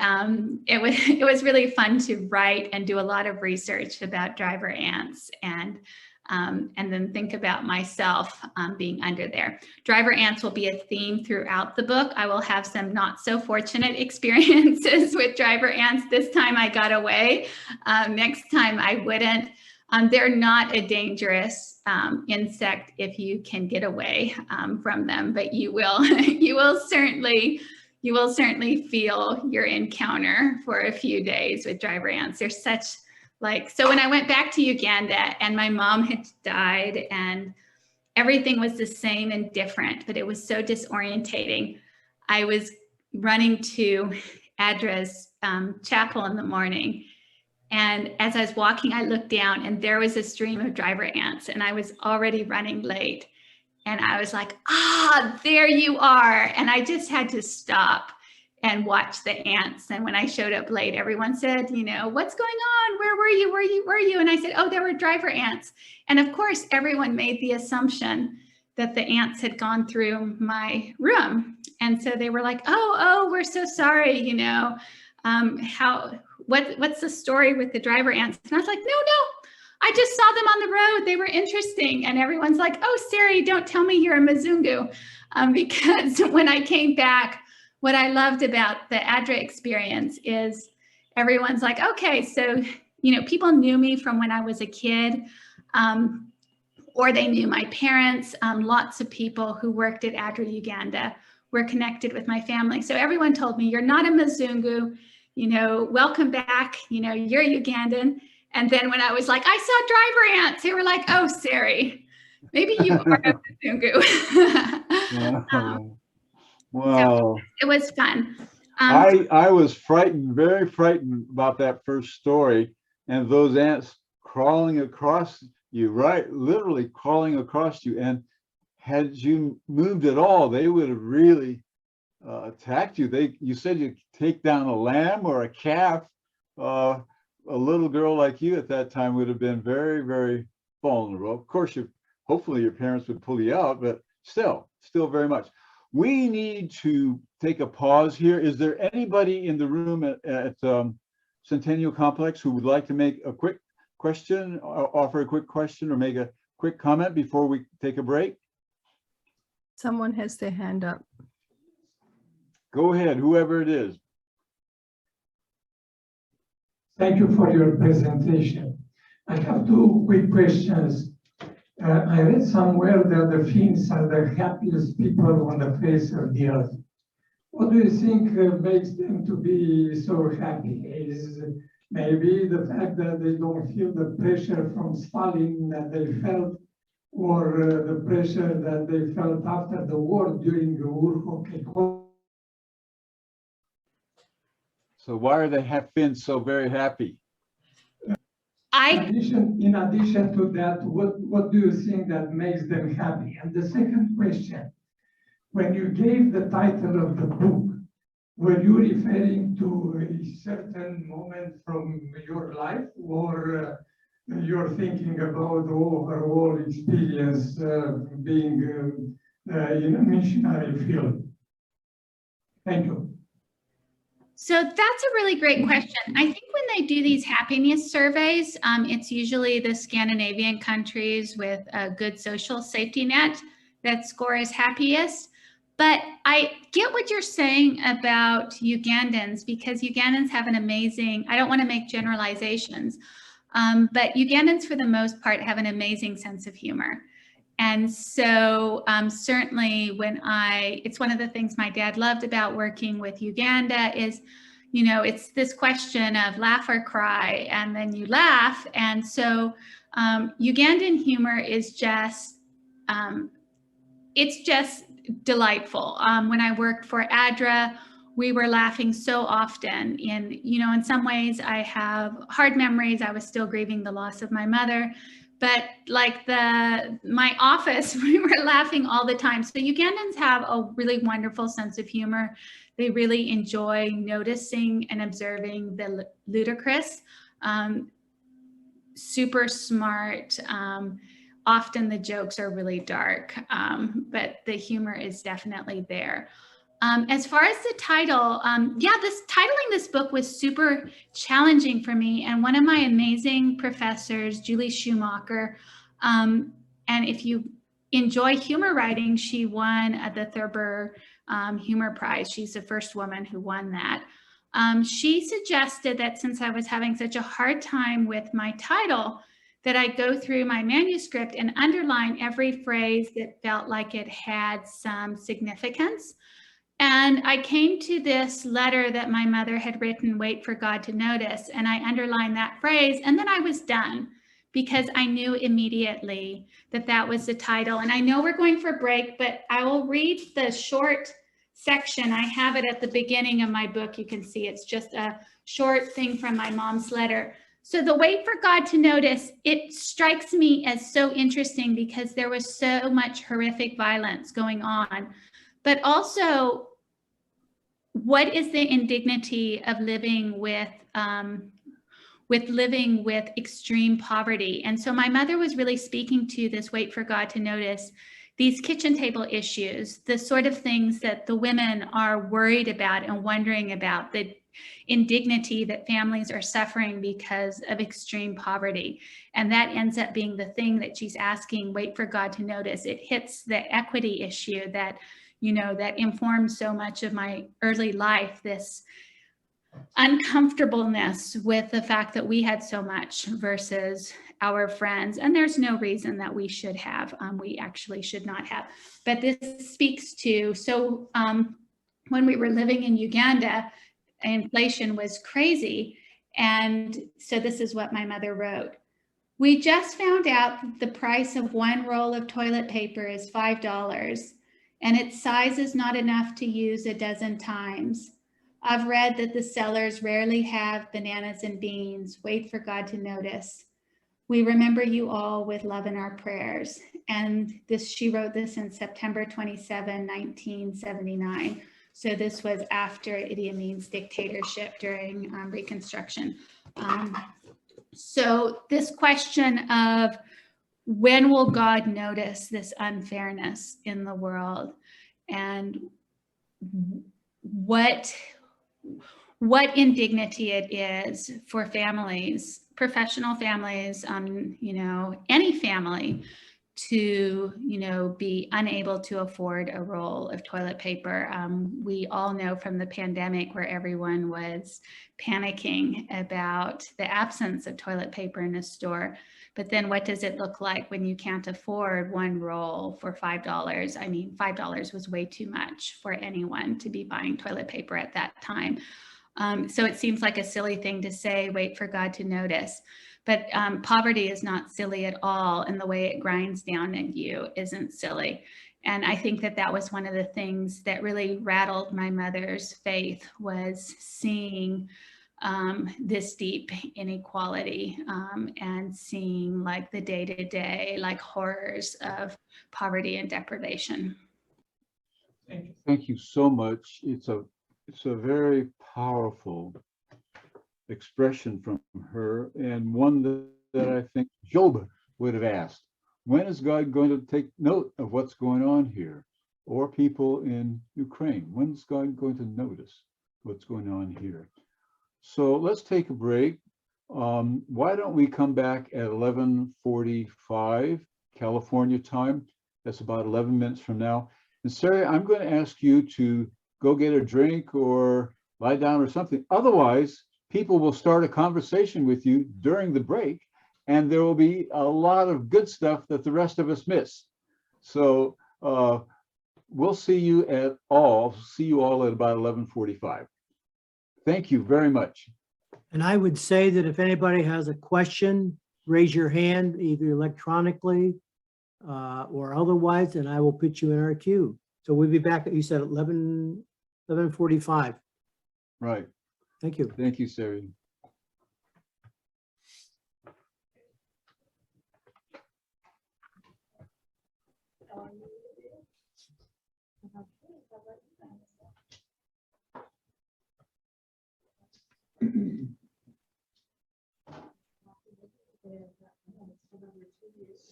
it was really fun to write and do a lot of research about driver ants and then think about myself being under there. Driver ants will be a theme throughout the book. I will have some not so fortunate experiences with driver ants. This time I got away. Next time I wouldn't. They're not a dangerous insect if you can get away from them, but you will certainly feel your encounter for a few days with driver ants. They're such so when I went back to Uganda and my mom had died and everything was the same and different, but it was so disorientating. I was running to Adra's chapel in the morning. And as I was walking, I looked down and there was a stream of driver ants and I was already running late. And I was like, there you are. And I just had to stop and watch the ants. And when I showed up late, everyone said, you know, what's going on? Where were you? Where were you? And I said, oh, there were driver ants. And of course, everyone made the assumption that the ants had gone through my room. And so they were like, oh, we're so sorry. You know, what's the story with the driver ants? And I was like, no, I just saw them on the road. They were interesting. And everyone's like, oh, Sari, don't tell me you're a Mzungu. Because when I came back, what I loved about the Adra experience is everyone's like, okay, so, you know, people knew me from when I was a kid, or they knew my parents. Lots of people who worked at Adra Uganda were connected with my family. So everyone told me, you're not a Mzungu, you know, welcome back, you know, you're Ugandan. And then when I was like, I saw driver ants, they were like, oh, Sari, maybe you are a Mzungu.
Wow.
So it was fun.
I was frightened, very frightened about that first story and those ants crawling across you, right? Literally crawling across you. And had you moved at all, they would have really attacked you. You said you take down a lamb or a calf. A little girl like you at that time would have been very, very vulnerable. Of course, hopefully your parents would pull you out, but still very much. We need to take a pause here. Is there anybody in the room at Centennial Complex who would like to make a quick question, offer a quick question, or make a quick comment before we take a break?
Someone has their hand up.
Go ahead, whoever it is.
Thank you for your presentation. I have two quick questions. I read somewhere that the Finns are the happiest people on the face of the earth. What do you think makes them to be so happy? Is maybe the fact that they don't feel the pressure from Stalin that they felt, or the pressure that they felt after the war during the Urho?
So why are the Finns so very happy?
In addition to that, what do you think that makes them happy? And the second question, when you gave the title of the book, were you referring to a certain moment from your life, or you're thinking about the overall experience being in a missionary field? Thank you.
So that's a really great question. I think when they do these happiness surveys, it's usually the Scandinavian countries with a good social safety net that score is happiest. But I get what you're saying about Ugandans, because Ugandans have an amazing, I don't want to make generalizations, but Ugandans for the most part have an amazing sense of humor. And so certainly it's one of the things my dad loved about working with Uganda is, you know, it's this question of laugh or cry, and then you laugh. And so Ugandan humor is just, it's just delightful. When I worked for ADRA, we were laughing so often. And, you know, in some ways I have hard memories. I was still grieving the loss of my mother. But like my office, we were laughing all the time. So Ugandans have a really wonderful sense of humor. They really enjoy noticing and observing the ludicrous, super smart. Often the jokes are really dark, but the humor is definitely there. As far as the title, titling this book was super challenging for me. And one of my amazing professors, Julie Schumacher, and if you enjoy humor writing, she won the Thurber Humor Prize. She's the first woman who won that. She suggested that since I was having such a hard time with my title, that I go through my manuscript and underline every phrase that felt like it had some significance. And I came to this letter that my mother had written, "Wait for God to notice," and I underlined that phrase, and then I was done, because I knew immediately that that was the title. And I know we're going for a break, but I will read the short section. I have it at the beginning of my book. You can see it's just a short thing from my mom's letter. So the "wait for God to notice," it strikes me as so interesting because there was so much horrific violence going on. But also, what is the indignity of living with extreme poverty? And so my mother was really speaking to this "wait for God to notice," these kitchen table issues, the sort of things that the women are worried about and wondering about, the indignity that families are suffering because of extreme poverty. And that ends up being the thing that she's asking, wait for God to notice. It hits the equity issue that, you know, that informs so much of my early life, this uncomfortableness with the fact that we had so much versus our friends. And there's no reason that we should have. We actually should not have. But this speaks to, so when we were living in Uganda, inflation was crazy. And so this is what my mother wrote. "We just found out that the price of one roll of toilet paper is $5, and its size is not enough to use a dozen times. I've read that the sellers rarely have bananas and beans. Wait for God to notice. We remember you all with love in our prayers." And she wrote this in September 27, 1979. So this was after Idi Amin's dictatorship during Reconstruction. So this question of when will God notice this unfairness in the world, and what indignity it is for families, professional families, you know, any family, to, you know, be unable to afford a roll of toilet paper. We all know from the pandemic where everyone was panicking about the absence of toilet paper in a store. But then what does it look like when you can't afford one roll for $5? I mean, $5 was way too much for anyone to be buying toilet paper at that time. So it seems like a silly thing to say, wait for God to notice. But poverty is not silly at all, and the way it grinds down at you isn't silly. And I think that that was one of the things that really rattled my mother's faith, was seeing this deep inequality and seeing like the day-to-day like horrors of poverty and deprivation.
Thank you.
Thank you so much. It's a very powerful expression from her, and one that I think Job would have asked. When is God going to take note of what's going on here? Or people in Ukraine? When is God going to notice? what's going on here. So let's take a break. Why don't we come back at 11:45 California time? That's about 11 minutes from now. And Sari, I'm going to ask you to go get a drink or lie down or something. Otherwise, people will start a conversation with you during the break, and there will be a lot of good stuff that the rest of us miss. So we'll see you all at about 11:45. Thank you very much.
And I would say that if anybody has a question, raise your hand either electronically or otherwise, and I will put you in our queue. So we'll be back, you said 11:45.
Right.
Thank you.
Thank you, Sari.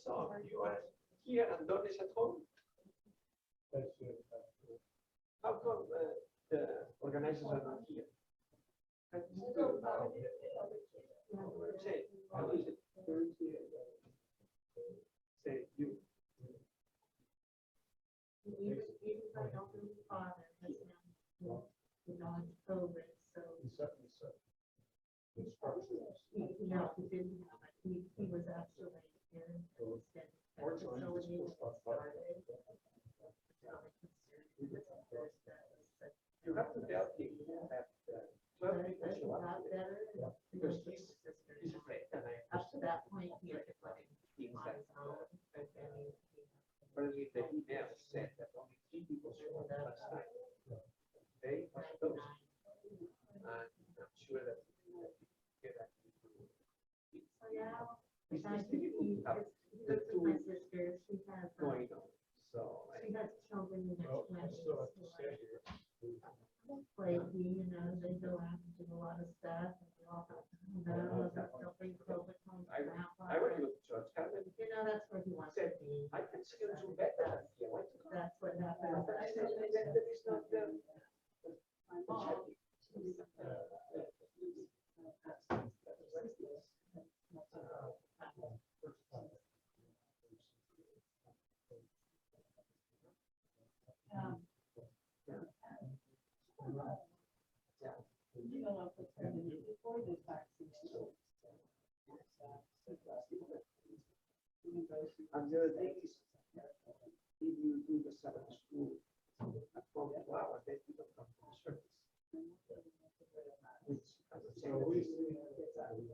So you are here and Don is at home? How come the organizers are not here? Say, how is it? Say, you.
He was actually in the facility when it started.
You have to tell him that 12 people show up because he's afraid. And
Up to that point, he had been letting him on his own, but then
apparently the email said that only 3 people showed up last night. They are close. And I'm sure that we get that. It's
my
still the
sister,
two
she has,
going on. So
she has children in their twenties. Flaky, you know, they go out and do a lot of stuff. And they all have, they'll bring COVID home.
I went to church, Carmen.
You know, that's where he wants to
Said,
be.
I can still do better than here.
That's what happens.
But I said, that is not the and the other thing is, if you do the Sabbath school at 12 hours, then you don't come to the service. Which I would say that is-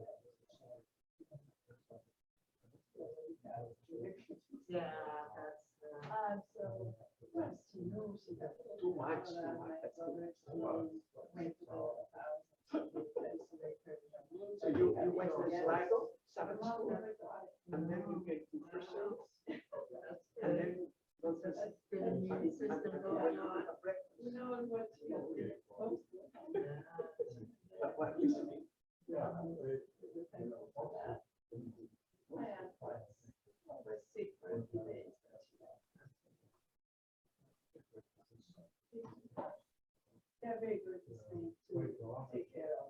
Yeah, that's, so,
Too much. That's too much. So you went to Sligo, Sabbath school, and then you get to first service, and then
that's been a new system going on.
You know what? What is it?
They're very good to see, to take care of.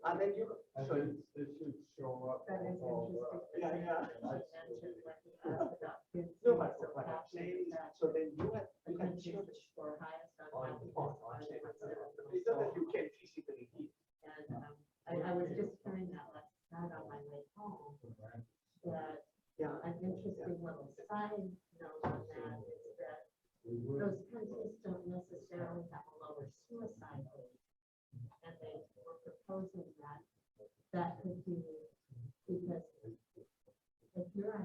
And then you, so
It should show up.
That is interesting.
Yeah, yeah.
Mentioned when he asked about kids.
no, but what I'm saying is, so then you had
Attention
church
for highest
on,
on.
it's not that you can physically eat.
And I was just hearing that last night on my way home, that
Yeah.
an interesting little side note on that is that those countries don't necessarily have a lower suicide rate. And they were proposing that that could be, because if you're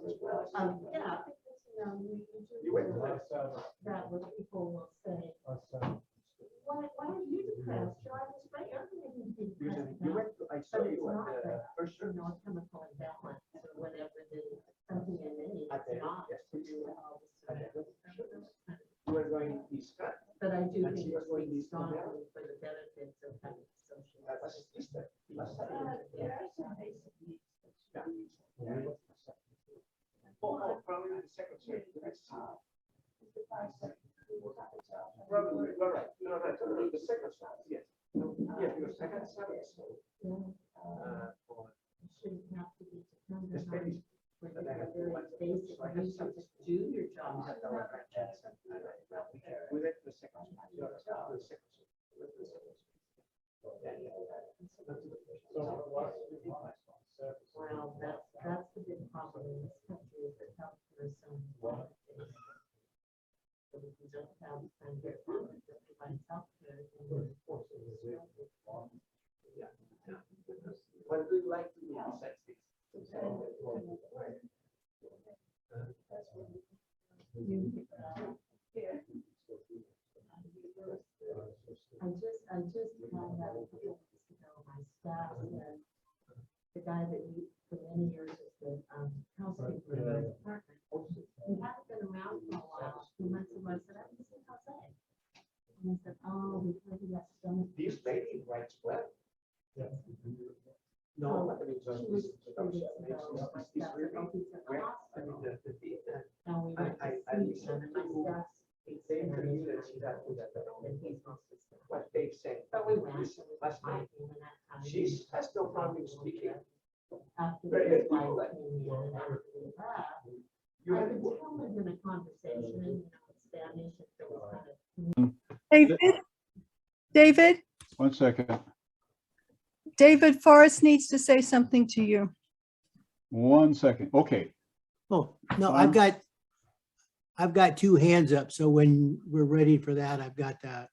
Yeah, because, you know,
You went to last Sabbath.
that where people will say, why are you depressed? You're on this break, everybody can be depressed
You
now.
went to, I saw
But it's
you
not
at the
that,
first
you
service.
know, chemical imbalance or whatever the, something in it,
At
it's
the-
not
yes,
to do with all this sort of.
You were going to be Scott.
But I do
And
think
she was
it's
going to
really
be Scott.
strongly for the benefits of having social.
That was Easter. Last Oh, probably the second service. Probably, you're right. No, the second service, yes. Yes, because second service.
Shouldn't have to be
The
dependent on,
Spanish.
when you have very basic, you should just do your job.
We went to the second. The second.
Well, that's the big problem in this country is that healthcare is so important. So if you don't have primary care that provides healthcare, then you're forced to struggle.
What do you like to do besides this?
I just found out a couple of weeks ago, my staff said, the guy that we, for many years, was the housekeeper in my apartment. He hadn't been around for a while. A few months ago, I said, I haven't seen Jose. And he said, oh, we heard he got stomach.
This lady writes well.
No,
I mean,
she was 3 weeks ago. My staff said, oh, he's at the hospital. And we went to see him, and my staff speaks Spanish, and he's mostly Spanish.
What they say.
But we went, and we
Last
were
night.
talking, and that time.
She has no problem speaking.
After
Very
his
good
wife
people.
came in and everything that,
You
I
have
could tell within a conversation, you know, in Spanish, if there was kind of.
David,
One second.
David Forrest needs to say something to you.
1 second. Okay.
Oh, no,
Um,
I've got two hands up. So when we're ready for that, I've got that.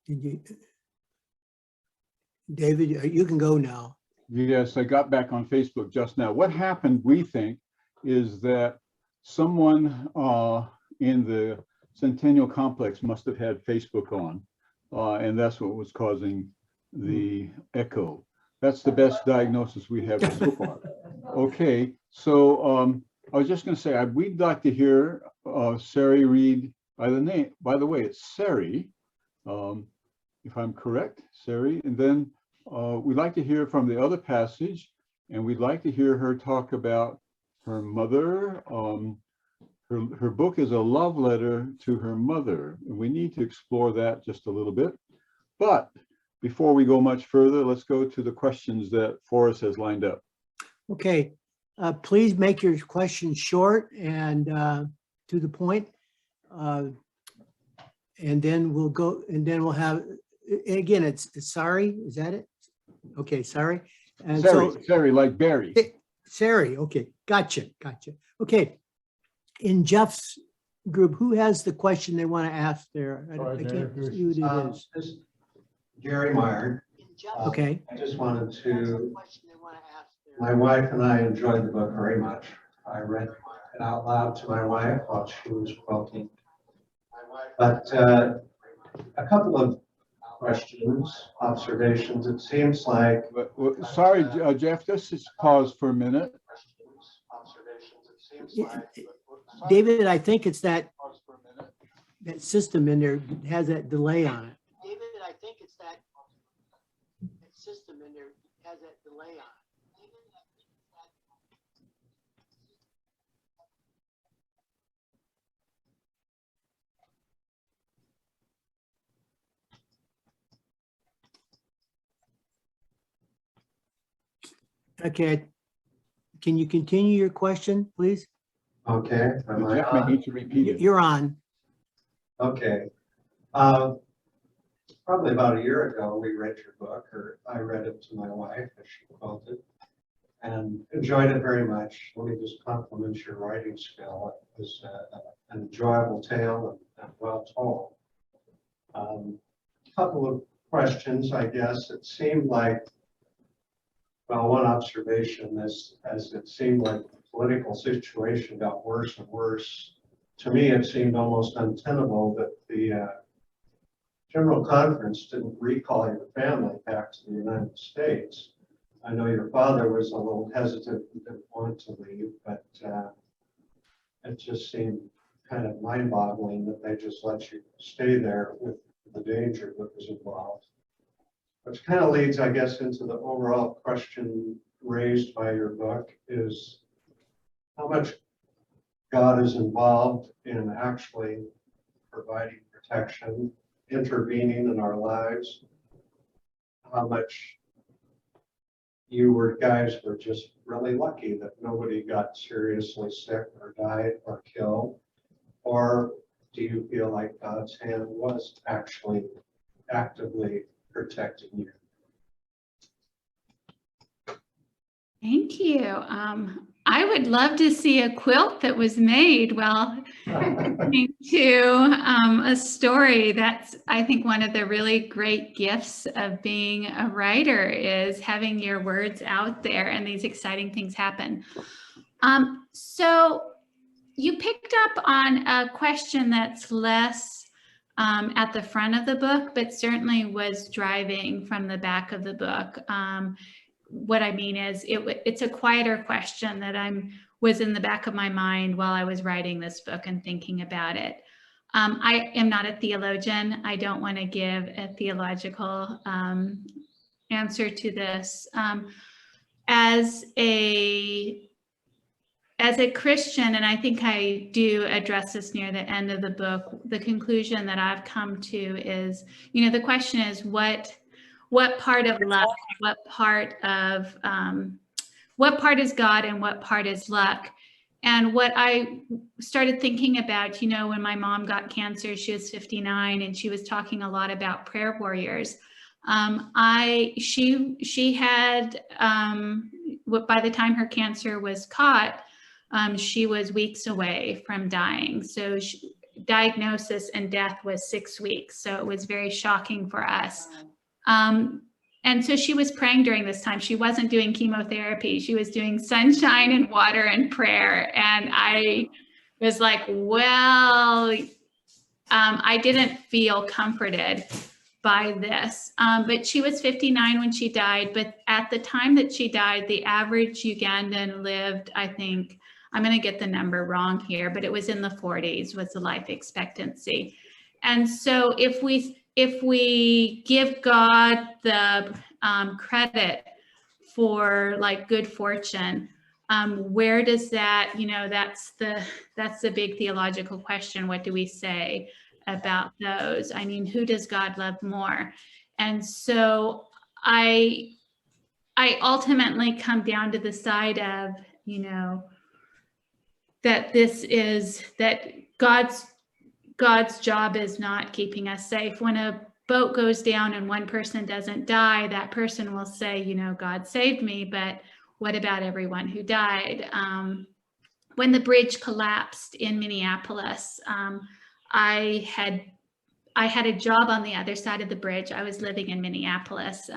Did you? David, you can go now.
Yes, I got back on Facebook just now. What happened, we think, is that someone in the Centennial Complex must have had Facebook on, and that's what was causing the echo. That's the best diagnosis we have so far. Okay, so I was just going to say, we'd like to hear Sari read by the name. By the way, it's Sari, if I'm correct, Sari, and then we'd like to hear from the other passage, and we'd like to hear her talk about her mother. Her book is a love letter to her mother, and we need to explore that just a little bit. But before we go much further, let's go to the questions that Forrest has lined up.
Okay, please make your questions short and to the point. And then we'll go, and then we'll have, again, it's Sari, is that it? Okay, Sari. And so
Sari, like Barry.
Sari, okay, gotcha. Okay, in Jeff's group, who has the question they want to ask there? I can't see who it is.
This is Gary Meyer.
Okay.
I just wanted to, my wife and I enjoyed the book very much. I read it out loud to my wife while she was quilting. But a couple of questions, observations. It seems like.
Sorry, Jeff, just pause for a minute.
David, I think it's that system in there has that delay on it. David, I think it's that system in there has that delay on it. Okay, can you continue your question, please?
Okay. Am I
Jeff may
on?
need to repeat it.
You're on.
Okay. Probably about a year ago, we read your book, or I read it to my wife as she quilted, and enjoyed it very much. Let me just compliment your writing skill. It was an enjoyable tale and well told. couple of questions, I guess. It seemed like, well, one observation is, as it seemed like the political situation got worse and worse, to me, it seemed almost untenable that the General Conference didn't recall your family back to the United States. I know your father was a little hesitant and didn't want to leave, but it just seemed kind of mind-boggling that they just let you stay there with the danger that was involved. Which kind of leads, I guess, into the overall question raised by your book is how much God is involved in actually providing protection, intervening in our lives, how much you guys were just really lucky that nobody got seriously sick or died or killed, or do you feel like God's hand was actually actively protecting you?
Thank you. I would love to see a quilt that was made while listening to a story. That's, I think, one of the really great gifts of being a writer is having your words out there and these exciting things happen. So you picked up on a question that's less at the front of the book, but certainly was driving from the back of the book. What I mean is it's a quieter question that was in the back of my mind while I was writing this book and thinking about it. I am not a theologian. I don't want to give a theological answer to this. As a Christian, and I think I do address this near the end of the book, the conclusion that I've come to is, the question is what part of luck, what part is God and what part is luck? And what I started thinking about, when my mom got cancer, she was 59 and she was talking a lot about prayer warriors. She had, by the time her cancer was caught, she was weeks away from dying. So diagnosis and death was 6 weeks. So it was very shocking for us. And so she was praying during this time. She wasn't doing chemotherapy. She was doing sunshine and water and prayer. And I was like, well, I didn't feel comforted by this. But she was 59 when she died. But at the time that she died, the average Ugandan lived, I think, I'm going to get the number wrong here, but it was in the 40s was the life expectancy. And so if we give God the credit for like good fortune, where does that, that's the big theological question. What do we say about those? I mean, who does God love more? And so I ultimately come down to the side of, that God's job is not keeping us safe. When a boat goes down and one person doesn't die, that person will say, God saved me, but what about everyone who died? When the bridge collapsed in Minneapolis, I had a job on the other side of the bridge. I was living in Minneapolis.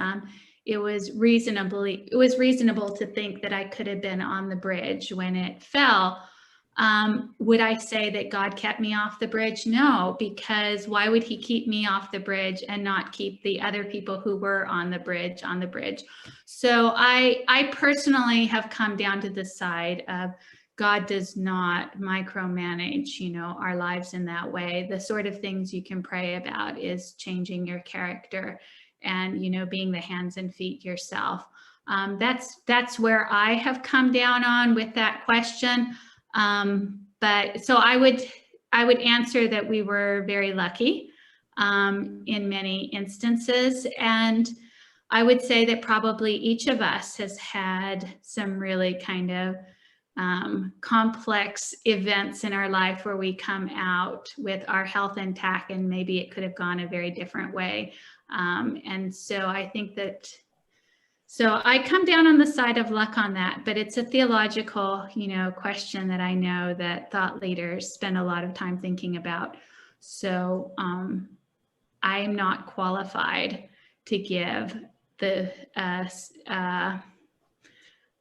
It was reasonable to think that I could have been on the bridge when it fell. Would I say that God kept me off the bridge? No, because why would he keep me off the bridge and not keep the other people who were on the bridge on the bridge? So I personally have come down to the side of God does not micromanage, our lives in that way. The sort of things you can pray about is changing your character and, being the hands and feet yourself. That's where I have come down on with that question. But so I would answer that we were very lucky in many instances. And I would say that probably each of us has had some really kind of complex events in our life where we come out with our health intact and maybe it could have gone a very different way. And so I think that so I come down on the side of luck on that, but it's a theological, question that I know that thought leaders spend a lot of time thinking about. So I am not qualified to give the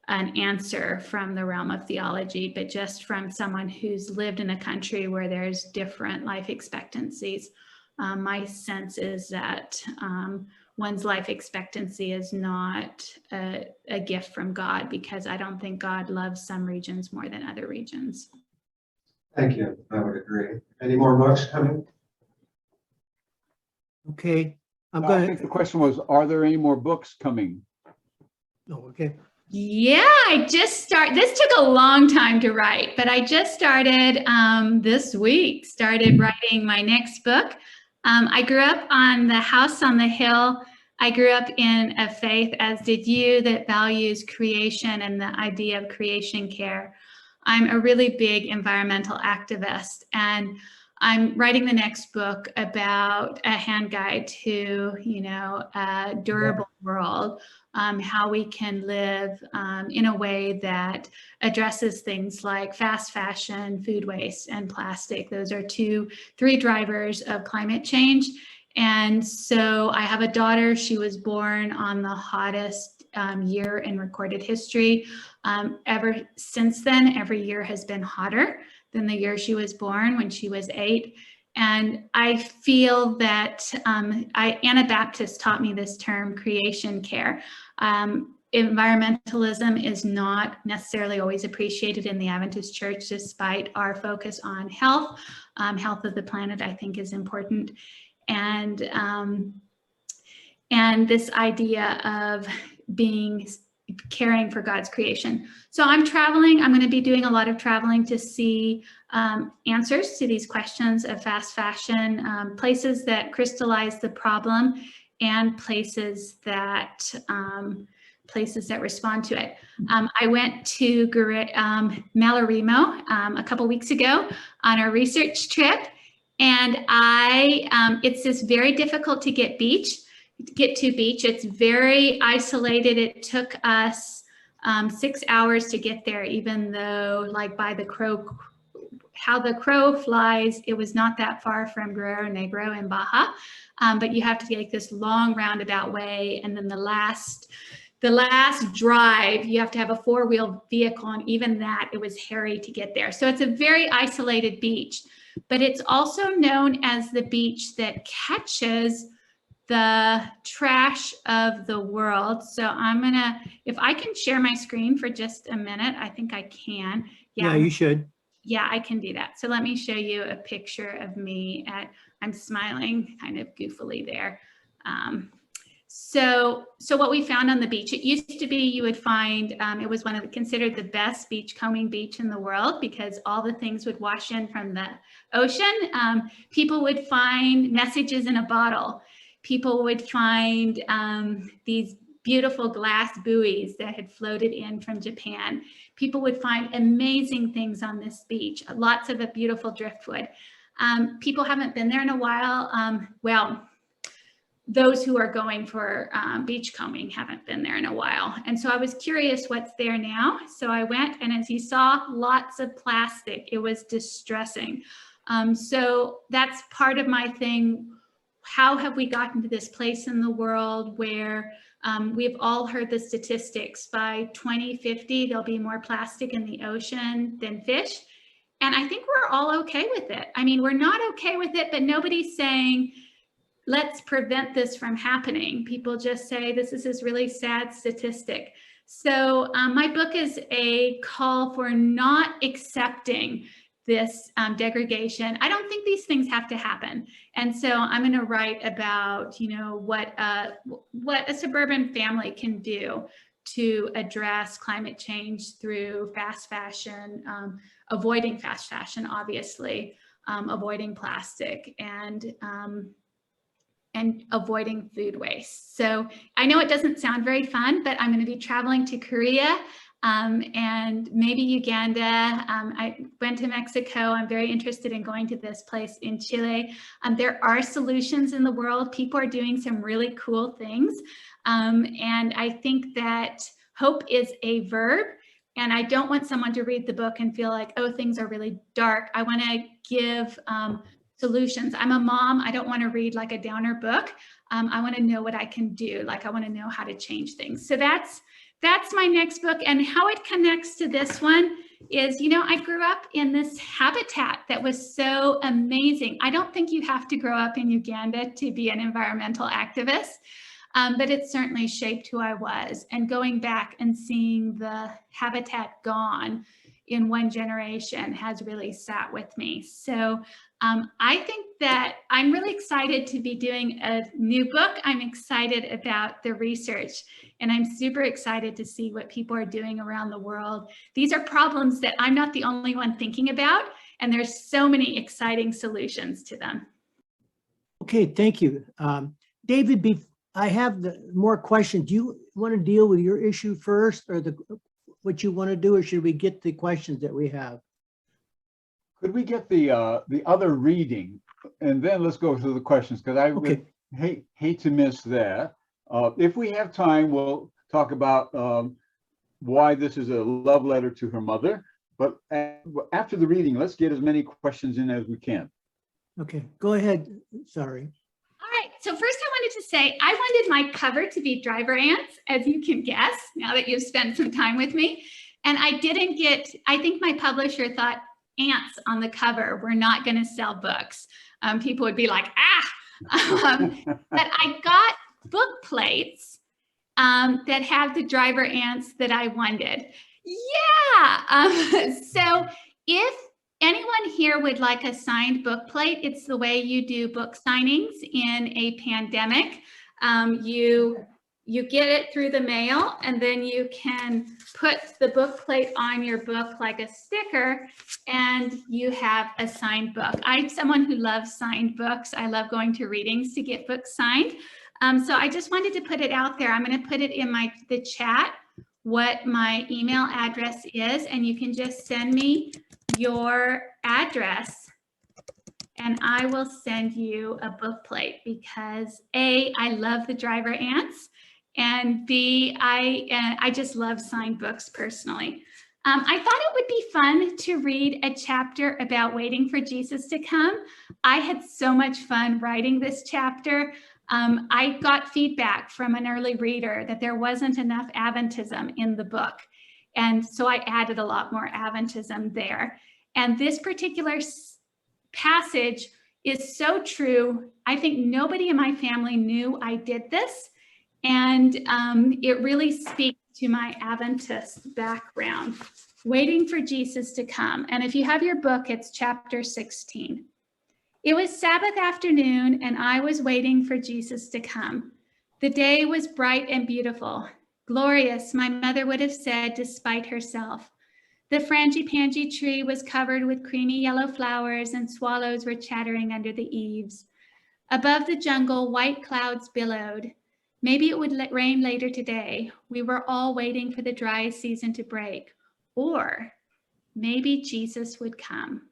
an answer from the realm of theology, but just from someone who's lived in a country where there's different life expectancies. My sense is that one's life expectancy is not a gift from God, because I don't think God loves some regions more than other regions.
Thank you. I would agree. Any more books coming?
Okay, I'm
I
gonna,
think the question was, are there any more books coming?
oh, okay.
Yeah, this took a long time to write, but I just started this week, started writing my next book. I grew up on the house on the hill. I grew up in a faith, as did you, that values creation and the idea of creation care. I'm a really big environmental activist, and I'm writing the next book about a hand guide to, a durable world, how we can live in a way that addresses things like fast fashion, food waste, and plastic. Those are 3 drivers of climate change. And so I have a daughter. She was born on the hottest year in recorded history. Ever since then, every year has been hotter than the year she was born, when she was 8. And I feel that Anabaptists taught me this term, creation care. Environmentalism is not necessarily always appreciated in the Adventist Church, despite our focus on health. Health of the planet, I think, is important. And this idea of caring for God's creation. So I'm traveling. I'm going to be doing a lot of traveling to see answers to these questions of fast fashion, places that crystallize the problem, and places that respond to it. I went to Malarimo a couple weeks ago on a research trip, and it's just very difficult to get to beach. It's very isolated. It took us 6 hours to get there, even though, like, how the crow flies, it was not that far from Guerrero Negro in Baja, but you have to take this long roundabout way, and then the last drive, you have to have a 4-wheel vehicle, and even that, it was hairy to get there. So it's a very isolated beach, but it's also known as the beach that catches the trash of the world. So if I can share my screen for just a minute, I think I can.
Yeah, you should.
Yeah, I can do that. So let me show you a picture of me I'm smiling kind of goofily there. So what we found on the beach, it used to be, you would find, it was considered the best beachcombing beach in the world, because all the things would wash in from the ocean. People would find messages in a bottle. People would find these beautiful glass buoys that had floated in from Japan. People would find amazing things on this beach, lots of beautiful driftwood. People haven't been there in a while. Well, those who are going for beachcombing haven't been there in a while. And so I was curious what's there now. So I went, and as you saw, lots of plastic. It was distressing. So that's part of my thing. How have we gotten to this place in the world where we've all heard the statistics? By 2050, there'll be more plastic in the ocean than fish. And I think we're all okay with it. I mean, we're not okay with it, but nobody's saying, let's prevent this from happening. People just say, this is this really sad statistic. So my book is a call for not accepting this degradation. I don't think these things have to happen. And so I'm going to write about, what a suburban family can do to address climate change through fast fashion, avoiding fast fashion, obviously, avoiding plastic, and avoiding food waste. So I know it doesn't sound very fun, but I'm going to be traveling to Korea and maybe Uganda. I went to Mexico. I'm very interested in going to this place in Chile. There are solutions in the world. People are doing some really cool things. And I think that hope is a verb. And I don't want someone to read the book and feel like, oh, things are really dark. I want to give solutions. I'm a mom. I don't want to read like a downer book. I want to know what I can do. Like I want to know how to change things. So that's my next book. And how it connects to this one is, you know, I grew up in this habitat that was so amazing. I don't think you have to grow up in Uganda to be an environmental activist, but it certainly shaped who I was. And going back and seeing the habitat gone in one generation has really sat with me. So I think that I'm really excited to be doing a new book. I'm excited about the research, and I'm super excited to see what people are doing around the world. These are problems that I'm not the only one thinking about, and there's so many exciting solutions to them.
Okay, thank you. David, I have more questions. Do you want to deal with your issue first, or what you want to do, or should we get the questions that we have?
Could we get the other reading, and then let's go through the questions, because I would hate to miss that. If we have time, we'll talk about why this is a love letter to her mother. But after the reading, let's get as many questions in as we can.
Okay, go ahead, Sari.
All right, so first I wanted to say, I wanted my cover to be driver ants, as you can guess, now that you've spent some time with me. And I didn't get, I think my publisher thought ants on the cover were not going to sell books. People would be like, ah. But I got book plates that have the driver ants that I wanted. Yeah. So if anyone here would like a signed book plate, it's the way you do book signings in a pandemic. You get it through the mail, and then you can put the book plate on your book like a sticker, and you have a signed book. I'm someone who loves signed books. I love going to readings to get books signed. So I just wanted to put it out there. I'm going to put it in the chat what my email address is, and you can just send me your address and I will send you a book plate, because A, I love the driver ants, and B, I just love signed books personally. I thought it would be fun to read a chapter about waiting for Jesus to come. I had so much fun writing this chapter. I got feedback from an early reader that there wasn't enough Adventism in the book. And so I added a lot more Adventism there. And this particular passage is so true. I think nobody in my family knew I did this. And it really speaks to my Adventist background, waiting for Jesus to come. And if you have your book, it's chapter 16. It was Sabbath afternoon, and I was waiting for Jesus to come. The day was bright and beautiful. Glorious, my mother would have said, despite herself. The frangipani tree was covered with creamy yellow flowers, and swallows were chattering under the eaves. Above the jungle, white clouds billowed. Maybe it would rain later today. We were all waiting for the dry season to break. Or maybe Jesus would come.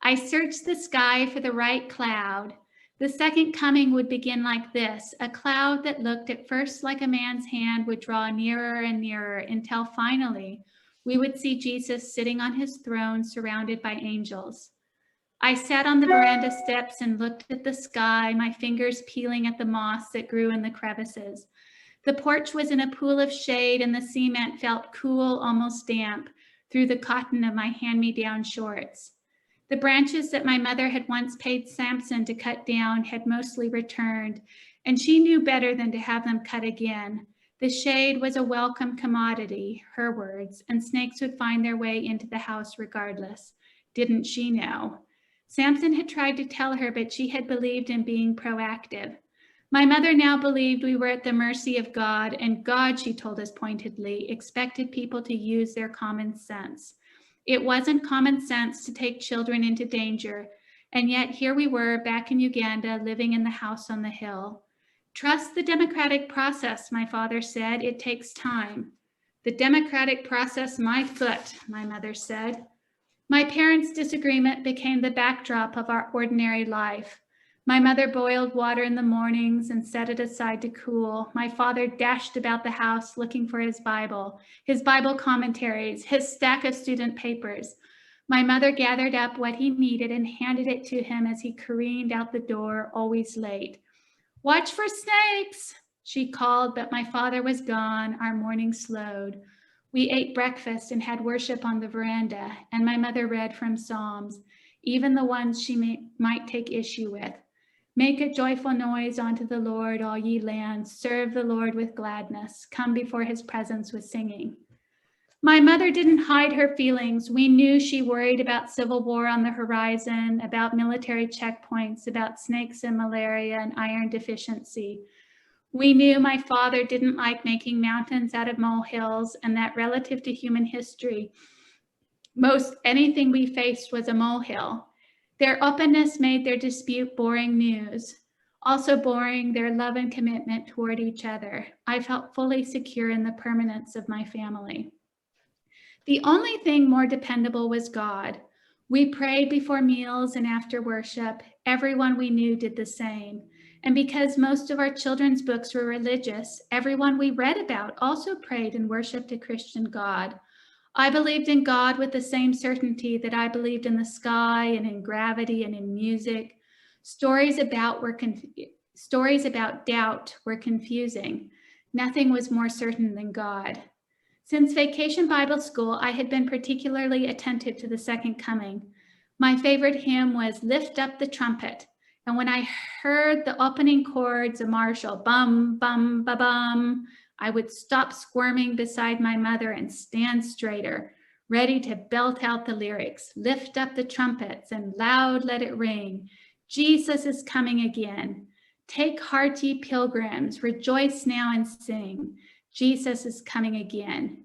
I searched the sky for the right cloud. The second coming would begin like this, a cloud that looked at first like a man's hand would draw nearer and nearer until finally we would see Jesus sitting on his throne surrounded by angels. I sat on the veranda steps and looked at the sky, my fingers peeling at the moss that grew in the crevices. The porch was in a pool of shade, and the cement felt cool, almost damp, through the cotton of my hand-me-down shorts. The branches that my mother had once paid Samson to cut down had mostly returned, and she knew better than to have them cut again. The shade was a welcome commodity, her words, and snakes would find their way into the house regardless. Didn't she know? Samson had tried to tell her, but she had believed in being proactive. My mother now believed we were at the mercy of God, and God, she told us pointedly, expected people to use their common sense. It wasn't common sense to take children into danger, and yet here we were back in Uganda, living in the house on the hill. Trust the democratic process, my father said. It takes time. The democratic process, my foot, my mother said. My parents' disagreement became the backdrop of our ordinary life. My mother boiled water in the mornings and set it aside to cool. My father dashed about the house looking for his Bible commentaries, his stack of student papers. My mother gathered up what he needed and handed it to him as he careened out the door, always late. "Watch for snakes," she called, but my father was gone. Our morning slowed. We ate breakfast and had worship on the veranda, and my mother read from Psalms, even the ones she might take issue with. "Make a joyful noise unto the Lord, all ye lands. Serve the Lord with gladness. Come before his presence with singing." My mother didn't hide her feelings. We knew she worried about civil war on the horizon, about military checkpoints, about snakes and malaria and iron deficiency. We knew my father didn't like making mountains out of molehills, and that relative to human history, most anything we faced was a molehill. Their openness made their dispute boring news. Also boring, their love and commitment toward each other. I felt fully secure in the permanence of my family. The only thing more dependable was God. We prayed before meals and after worship. Everyone we knew did the same. And because most of our children's books were religious, everyone we read about also prayed and worshiped a Christian God. I believed in God with the same certainty that I believed in the sky and in gravity and in music. Stories about doubt were confusing. Nothing was more certain than God. Since Vacation Bible School, I had been particularly attentive to the second coming. My favorite hymn was "Lift Up the Trumpet." And when I heard the opening chords of Marshall, bum, bum, ba, bum, I would stop squirming beside my mother and stand straighter, ready to belt out the lyrics. "Lift up the trumpets and loud let it ring. Jesus is coming again. Take heart, ye pilgrims, rejoice now and sing. Jesus is coming again."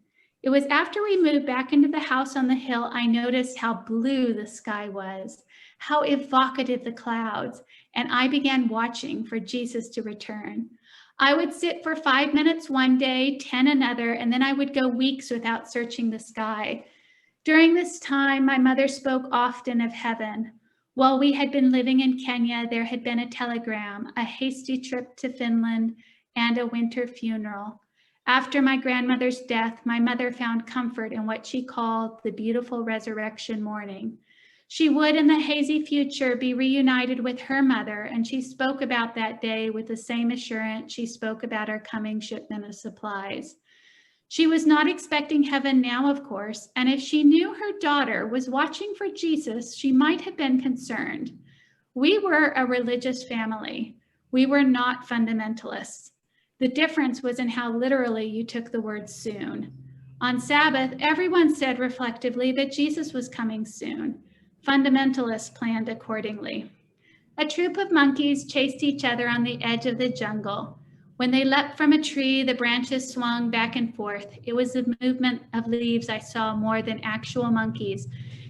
It was after we moved back into the house on the hill, I noticed how blue the sky was, how evocative the clouds, and I began watching for Jesus to return. I would sit for 5 minutes one day, 10 another, and then I would go weeks without searching the sky. During this time, my mother spoke often of heaven. While we had been living in Kenya, there had been a telegram, a hasty trip to Finland, and a winter funeral. After my grandmother's death, my mother found comfort in what she called the beautiful resurrection morning. She would, in the hazy future, be reunited with her mother, and she spoke about that day with the same assurance she spoke about our coming shipment of supplies. She was not expecting heaven now, of course, and if she knew her daughter was watching for Jesus, she might have been concerned. We were a religious family. We were not fundamentalists. The difference was in how literally you took the word soon. On Sabbath, everyone said reflectively that Jesus was coming soon. Fundamentalists planned accordingly. A troop of monkeys chased each other on the edge of the jungle. When they leapt from a tree, the branches swung back and forth. It was the movement of leaves I saw more than actual monkeys,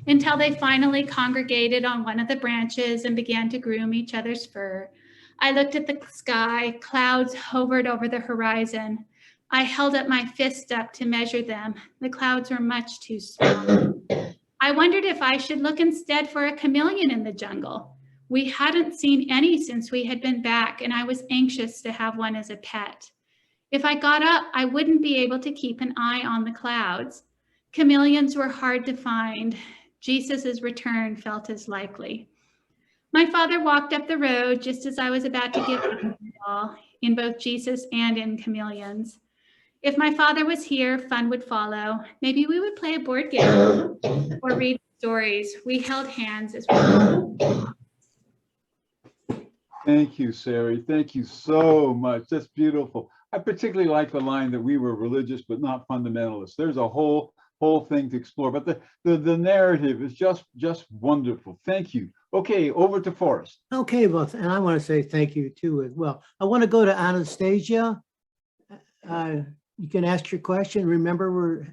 until they finally congregated on one of the branches and began to groom each other's fur. I looked at the sky. Clouds hovered over the horizon. I held up my fist up to measure them. The clouds were much too small. I wondered if I should look instead for a chameleon in the jungle. We hadn't seen any since we had been back, and I was anxious to have one as a pet. If I got up, I wouldn't be able to keep an eye on the clouds. Chameleons were hard to find. Jesus' return felt as likely. My father walked up the road just as I was about to give up all, in both Jesus and in chameleons. If my father was here, fun would follow. Maybe we would play a board game or read stories. We held hands as well.
Thank you, Sari. Thank you so much. That's beautiful. I particularly like the line that we were religious but not fundamentalists. There's a whole thing to explore, but the narrative is just wonderful. Thank you. Okay, over to Forrest.
Okay, well, and I want to say thank you too as well. I want to go to Anastasia. You can ask your question. Remember, we're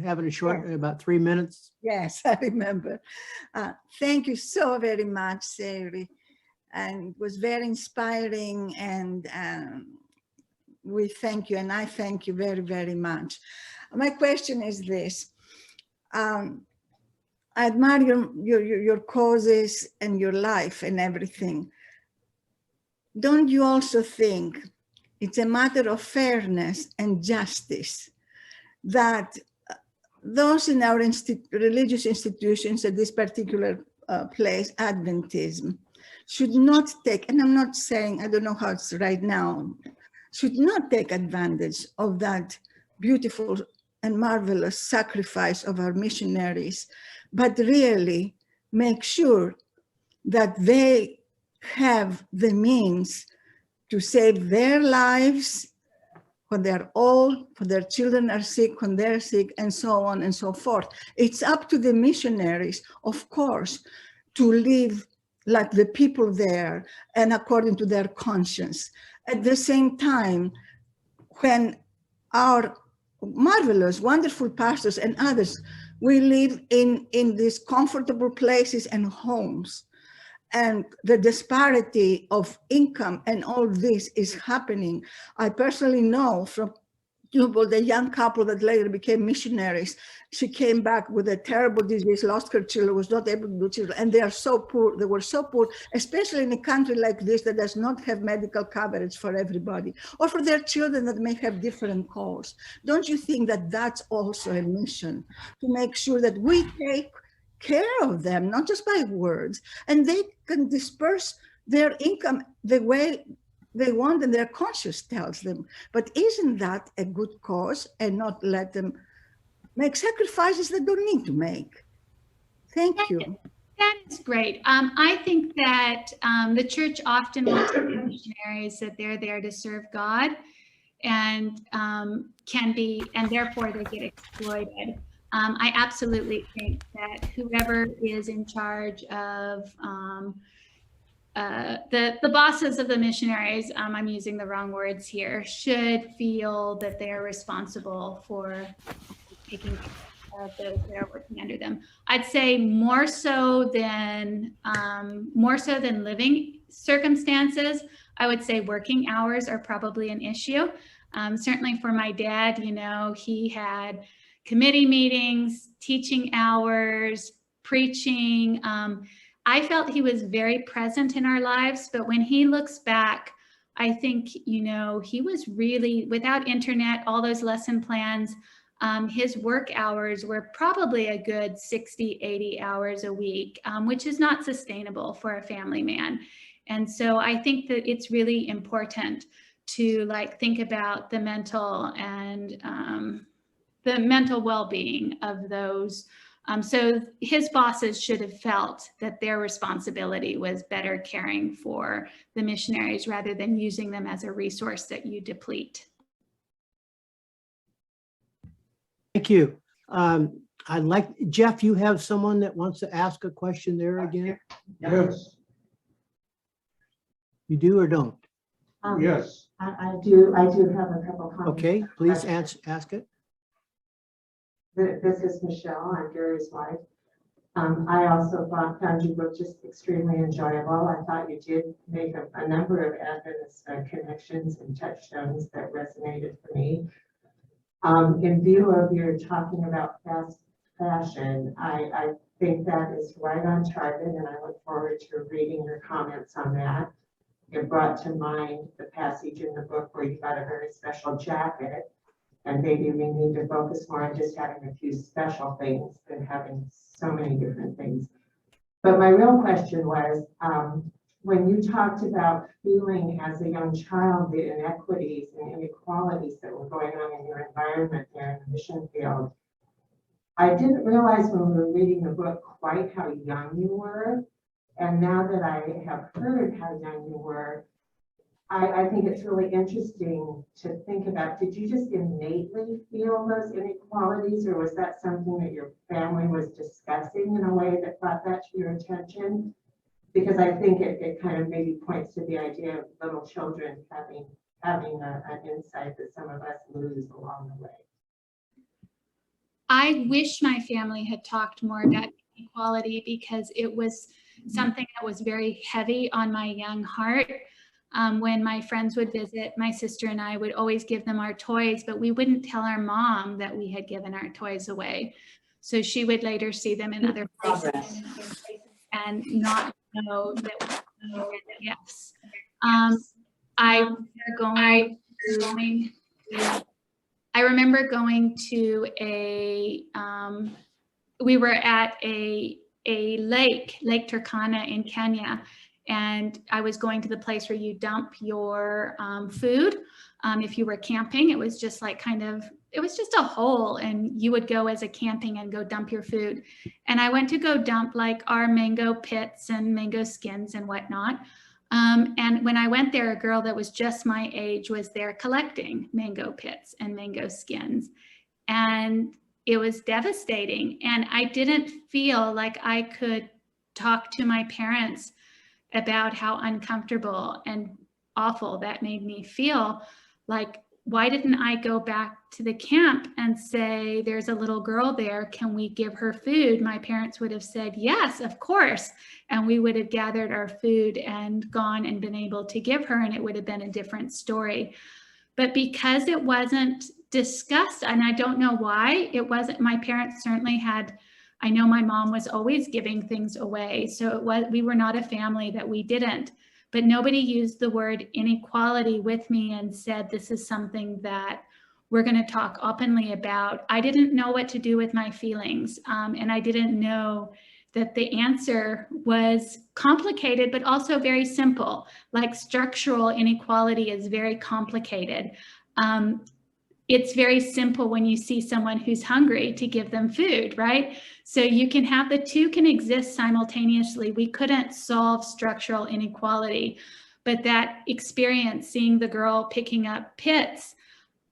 having a short, about 3 minutes.
Yes, I remember. Thank you so very much, Sari. And it was very inspiring, and we thank you, and I thank you very, very much. My question is this. I admire your causes and your life and everything. Don't you also think it's a matter of fairness and justice that those in our religious institutions at this particular place, Adventism, should not take, and I'm not saying, I don't know how it's right now, should not take advantage of that beautiful and marvelous sacrifice of our missionaries, but really make sure that they have the means to save their lives when they're old, when their children are sick, when they're sick, and so on and so forth. It's up to the missionaries, of course, to live like the people there and according to their conscience. At the same time, when our marvelous, wonderful pastors and others, we live in these comfortable places and homes, and the disparity of income and all this is happening. I personally know from the young couple that later became missionaries. She came back with a terrible disease, lost her children, was not able to do children, and they are so poor. They were so poor, especially in a country like this that does not have medical coverage for everybody, or for their children that may have different calls. Don't you think that that's also a mission, to make sure that we take care of them, not just by words, and they can disperse their income the way they want and their conscience tells them? But isn't that a good cause, and not let them make sacrifices they don't need to make? Thank you.
That is great. I think that the church often wants missionaries that they're there to serve God, and can be, and therefore they get exploited. I absolutely think that whoever is in charge of the bosses of the missionaries, I'm using the wrong words here, should feel that they are responsible for taking care of those that are working under them. I'd say more so than living circumstances, I would say working hours are probably an issue. Certainly for my dad, you know, he had committee meetings, teaching hours, preaching. I felt he was very present in our lives, but when he looks back, I think, you know, he was really, without internet, all those lesson plans, his work hours were probably a good 60, 80 hours a week, which is not sustainable for a family man. And so I think that it's really important to think about the mental and the mental well-being of those. So his bosses should have felt that their responsibility was better caring for the missionaries rather than using them as a resource that you deplete.
Thank you. I'd like, Jeff, you have someone that wants to ask a question there again?
Yes,
You do or don't?
yes.
I do have a couple comments.
Okay, please ask it.
This is Michelle, I'm Gary's wife. I also found your book just extremely enjoyable. I thought you did make a number of Adventist connections and touchstones that resonated for me. In view of your talking about fast fashion, I think that is right on target, and I look forward to reading your comments on that. It brought to mind the passage in the book where you got a very special jacket, and maybe we need to focus more on just having a few special things than having so many different things. But my real question was, when you talked about feeling as a young child the inequities and inequalities that were going on in your environment there in the mission field, I didn't realize when we were reading the book quite how young you were. And now that I have heard how young you were, I think it's really interesting to think about, did you just innately feel those inequalities, or was that something that your family was discussing in a way that brought that to your attention? Because I think it kind of maybe points to the idea of little children having an insight that some of us lose along the way.
I wish my family had talked more about inequality, because it was something that was very heavy on my young heart. When my friends would visit, my sister and I would always give them our toys, but we wouldn't tell our mom that we had given our toys away. So she would later see them in other places and not know that we were gifts. I I remember going to we were at a lake, Lake Turkana in Kenya, and I was going to the place where you dump your food. If you were camping, it was just like it was just a hole, and you would go as a camping and go dump your food. And I went to go dump like our mango pits and mango skins and whatnot. And when I went there, a girl that was just my age was there collecting mango pits and mango skins. And it was devastating. And I didn't feel like I could talk to my parents about how uncomfortable and awful that made me feel. Like, why didn't I go back to the camp and say, there's a little girl there, can we give her food? My parents would have said, yes, of course. And we would have gathered our food and gone and been able to give her, and it would have been a different story. But because it wasn't discussed, and I don't know why, it wasn't, my parents certainly had, I know my mom was always giving things away. So we were not a family that we didn't. But nobody used the word inequality with me and said, this is something that we're going to talk openly about. I didn't know what to do with my feelings. And I didn't know that the answer was complicated, but also very simple. Like, structural inequality is very complicated. It's very simple when you see someone who's hungry to give them food, right? So you can have the two can exist simultaneously. We couldn't solve structural inequality, but that experience, seeing the girl picking up pits,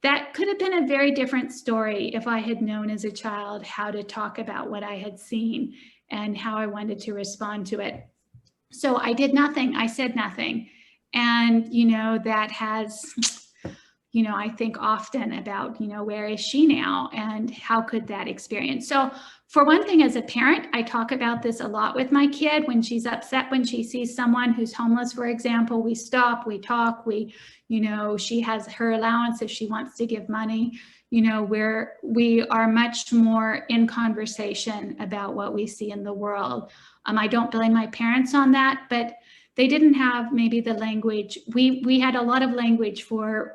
that could have been a very different story if I had known as a child how to talk about what I had seen and how I wanted to respond to it. So I did nothing. I said nothing. And, you know, that has, you know, I think often about, you know, where is she now and how could that experience? So for one thing, as a parent, I talk about this a lot with my kid. When she's upset, when she sees someone who's homeless, for example, we stop, we talk, you know, she has her allowance if she wants to give money. You know, we are much more in conversation about what we see in the world. I don't blame my parents on that, but they didn't have maybe the language. We had a lot of language for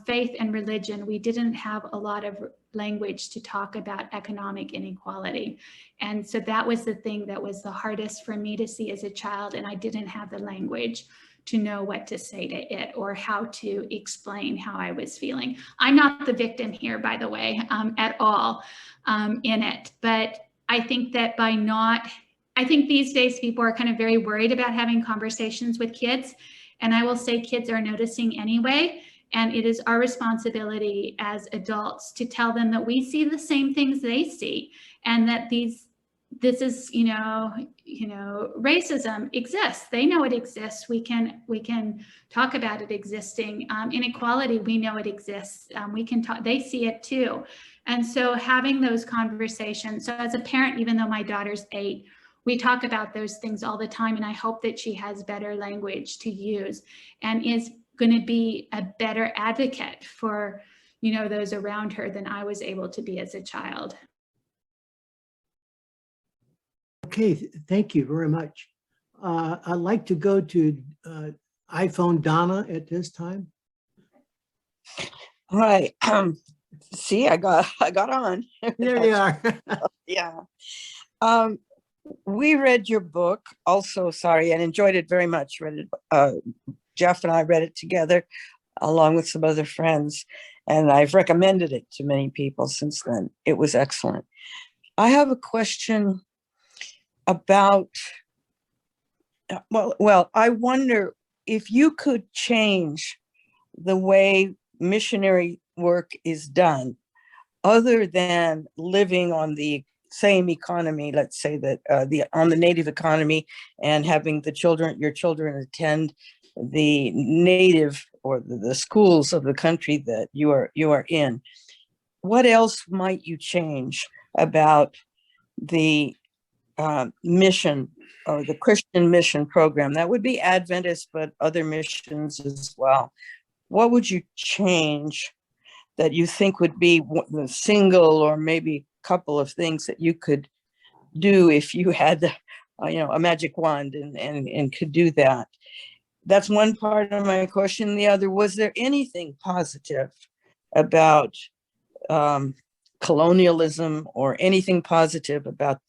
faith and religion. We didn't have a lot of language to talk about economic inequality. And so that was the thing that was the hardest for me to see as a child. And I didn't have the language to know what to say to it or how to explain how I was feeling. I'm not the victim here, by the way, at all in it. But I think that I think these days people are kind of very worried about having conversations with kids. And I will say kids are noticing anyway. And it is our responsibility as adults to tell them that we see the same things they see, and that this is, you know, racism exists. They know it exists. We can talk about it existing. Inequality, we know it exists. We can talk, they see it too. And so having those conversations. So as a parent, even though my daughter's 8, we talk about those things all the time. And I hope that she has better language to use and is going to be a better advocate for, you know, those around her than I was able to be as a child.
Okay, thank you very much. I'd like to go to iPhone Donna at this time.
All right. See, I got on.
There you are.
Yeah. We read your book also, Sari, and enjoyed it very much. Read it. Jeff and I read it together along with some other friends, and I've recommended it to many people since then. It was excellent. I have a question about, well, I wonder if you could change the way missionary work is done, other than living on the same economy, let's say that on the native economy, and having your children attend the native or the schools of the country that you are in. What else might you change about the mission or the Christian mission program? That would be Adventist, but other missions as well. What would you change that you think would be the single or maybe couple of things that you could do if you had a magic wand and could do that? That's one part of my question. The other, was there anything positive about colonialism or anything positive about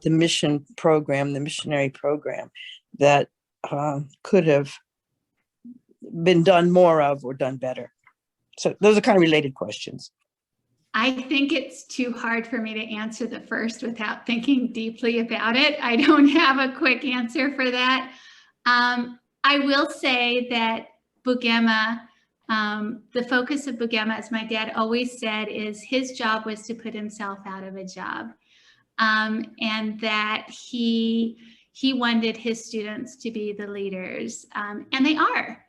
the mission program, the missionary program, that could have been done more of or done better? So those are kind of related questions.
I think it's too hard for me to answer the first without thinking deeply about it. I don't have a quick answer for that. I will say that Bugema, the focus of Bugema, as my dad always said, is his job was to put himself out of a job. And that he wanted his students to be the leaders, and they are.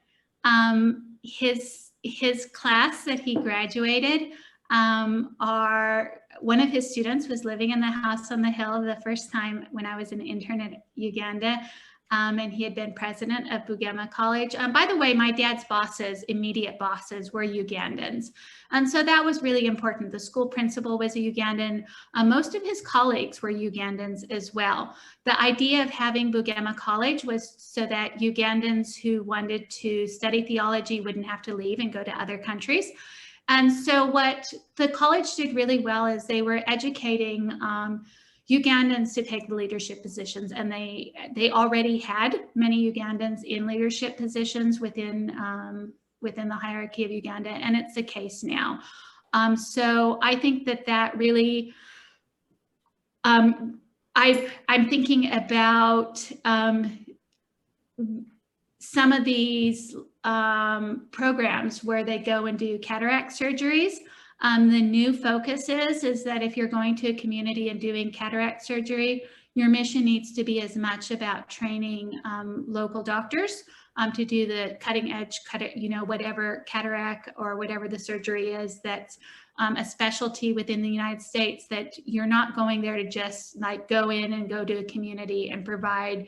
His class that he graduated, one of his students was living in the house on the hill the first time when I was an intern at Uganda, and he had been president of Bugema College. By the way, my dad's bosses, immediate bosses, were Ugandans. And so that was really important. The school principal was a Ugandan. Most of his colleagues were Ugandans as well. The idea of having Bugema College was so that Ugandans who wanted to study theology wouldn't have to leave and go to other countries. And so what the college did really well is they were educating Ugandans to take the leadership positions, and they already had many Ugandans in leadership positions within the hierarchy of Uganda, and it's the case now. So I think that really, I'm thinking about some of these programs where they go and do cataract surgeries. The new focus is that if you're going to a community and doing cataract surgery, your mission needs to be as much about training local doctors to do the cutting edge, whatever cataract or whatever the surgery is that's a specialty within the United States, that you're not going there to just like go in and go to a community and provide,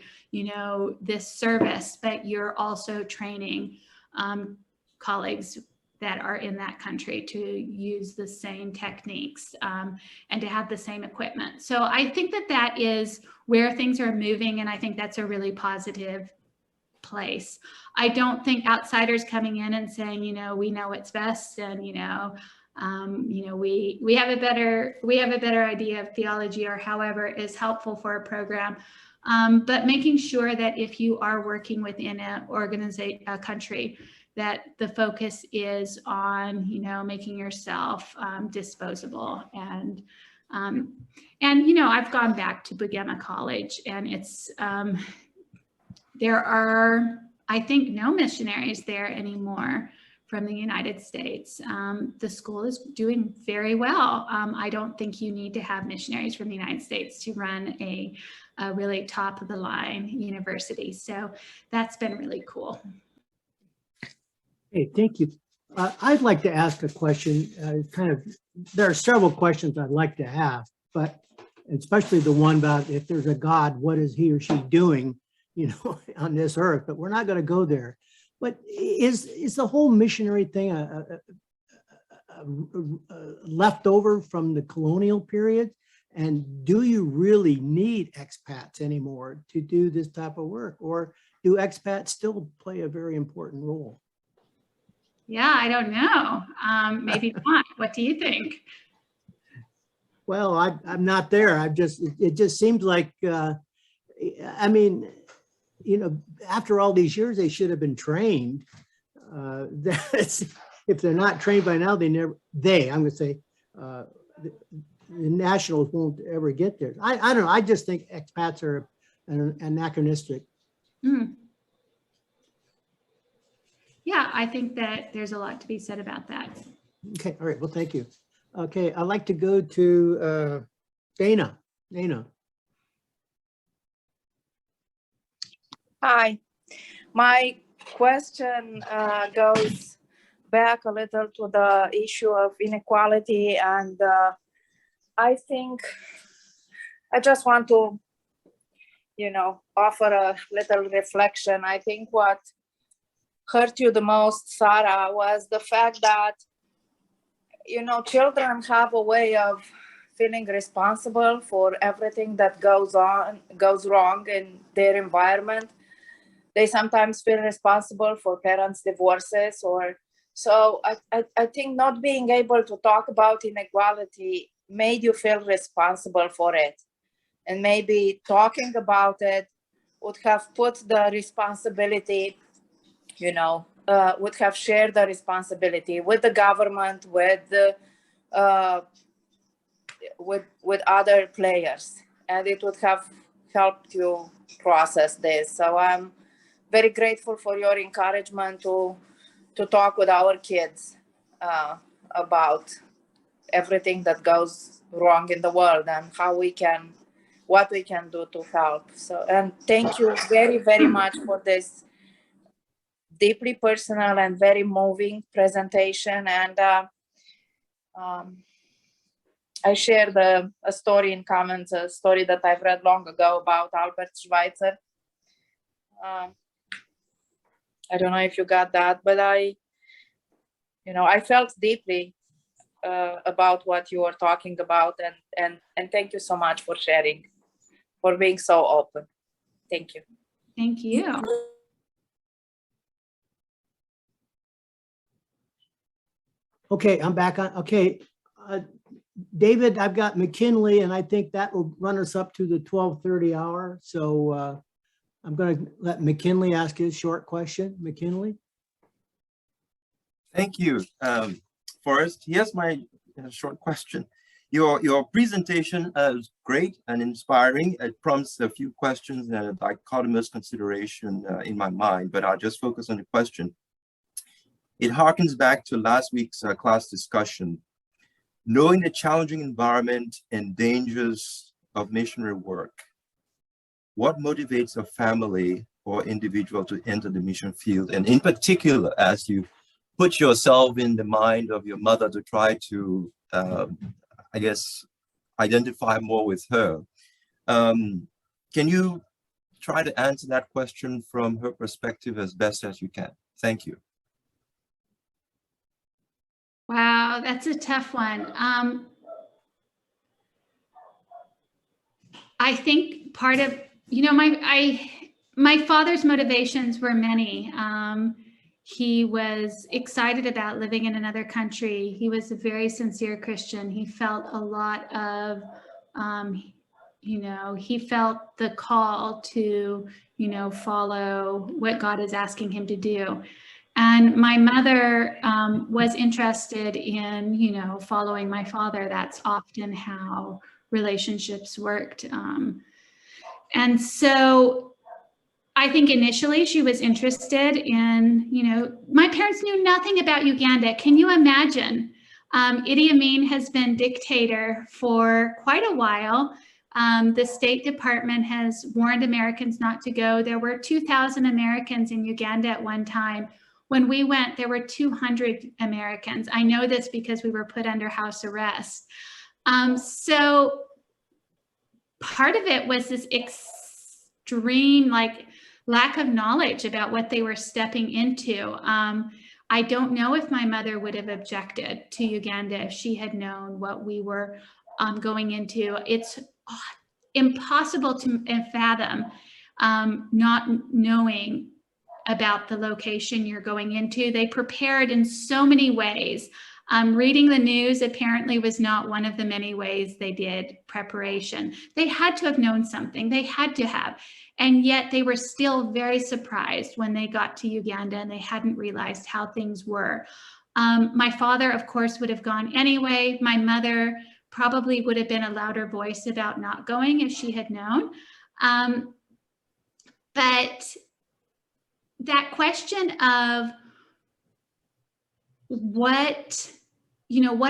this service, but you're also training colleagues that are in that country to use the same techniques and to have the same equipment. So I think that is where things are moving, and I think that's a really positive place. I don't think outsiders coming in and saying, we know what's best, and we have a better idea of theology, or however is helpful for a program. But making sure that if you are working within a country, that the focus is on, making yourself disposable. And I've gone back to Bugema College, and it's, there are, I think, no missionaries there anymore from the United States. The school is doing very well. I don't think you need to have missionaries from the United States to run a really top of the line university. So that's been really cool.
Hey, thank you. I'd like to ask a question. There are several questions I'd like to have, but especially the one about if there's a God, what is he or she doing, on this earth? But we're not going to go there. But is the whole missionary thing left over from the colonial period? And do you really need expats anymore to do this type of work, or do expats still play a very important role?
Yeah, I don't know. Maybe not. What do you think?
Well, I'm not there. It just seems like, after all these years, they should have been trained. If they're not trained by now, I'm going to say, the nationals won't ever get there. I don't know. I just think expats are anachronistic.
Mm. Yeah, I think that there's a lot to be said about that.
Okay, all right, well, thank you. Okay, I'd like to go to Dana. Dana.
Hi, my question goes back a little to the issue of inequality, and I think I just want to, offer a little reflection. I think what hurt you the most, Sarah, was the fact that, children have a way of feeling responsible for everything that goes wrong in their environment. They sometimes feel responsible for parents' divorces, or So I think not being able to talk about inequality made you feel responsible for it. And maybe talking about it would have put the responsibility, would have shared the responsibility with the government, with the, with other players, and it would have helped you process this. So I'm very grateful for your encouragement to talk with our kids about everything that goes wrong in the world and what we can do to help. So, and thank you very, very much for this deeply personal and very moving presentation. And I shared a story in comments, a story that I've read long ago about Albert Schweitzer. I don't know if you got that, but I felt deeply about what you were talking about, and thank you so much for sharing, for being so open. Thank you.
Thank you.
Okay, I'm back on. Okay, David, I've got McKinley, and I think that will run us up to the 12:30 hour. So I'm going to let McKinley ask his short question. McKinley.
Thank you. Forrest, here's my short question. Your presentation is great and inspiring. It prompts a few questions and a dichotomous consideration in my mind, but I'll just focus on the question. It harkens back to last week's class discussion. Knowing the challenging environment and dangers of missionary work, what motivates a family or individual to enter the mission field? And in particular, as you put yourself in the mind of your mother to try to, I guess, identify more with her. Can you try to answer that question from her perspective as best as you can? Thank you.
Wow, that's a tough one. I think part of, my father's motivations were many. He was excited about living in another country. He was a very sincere Christian. He felt a lot of, he felt the call to, follow what God is asking him to do. And my mother was interested in, following my father. That's often how relationships worked. And so I think initially she was interested in, my parents knew nothing about Uganda. Can you imagine? Idi Amin has been dictator for quite a while. The State Department has warned Americans not to go. There were 2,000 Americans in Uganda at one time. When we went, there were 200 Americans. I know this because we were put under house arrest. So part of it was this extreme lack of knowledge about what they were stepping into. I don't know if my mother would have objected to Uganda if she had known what we were going into. It's impossible to fathom not knowing about the location you're going into. They prepared in so many ways. Reading the news apparently was not one of the many ways they did preparation. They had to have known something. They had to have. And yet they were still very surprised when they got to Uganda and they hadn't realized how things were. My father, of course, would have gone anyway. My mother probably would have been a louder voice about not going if she had known. But that question of what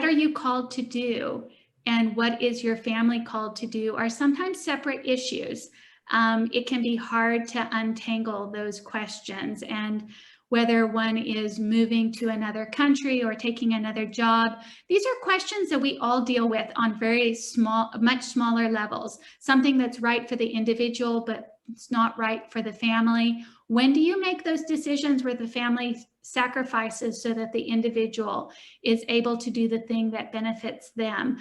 are you called to do and what is your family called to do are sometimes separate issues. It can be hard to untangle those questions, and whether one is moving to another country or taking another job, these are questions that we all deal with on very small, much smaller levels. Something that's right for the individual, but it's not right for the family. When do you make those decisions where the family sacrifices so that the individual is able to do the thing that benefits them?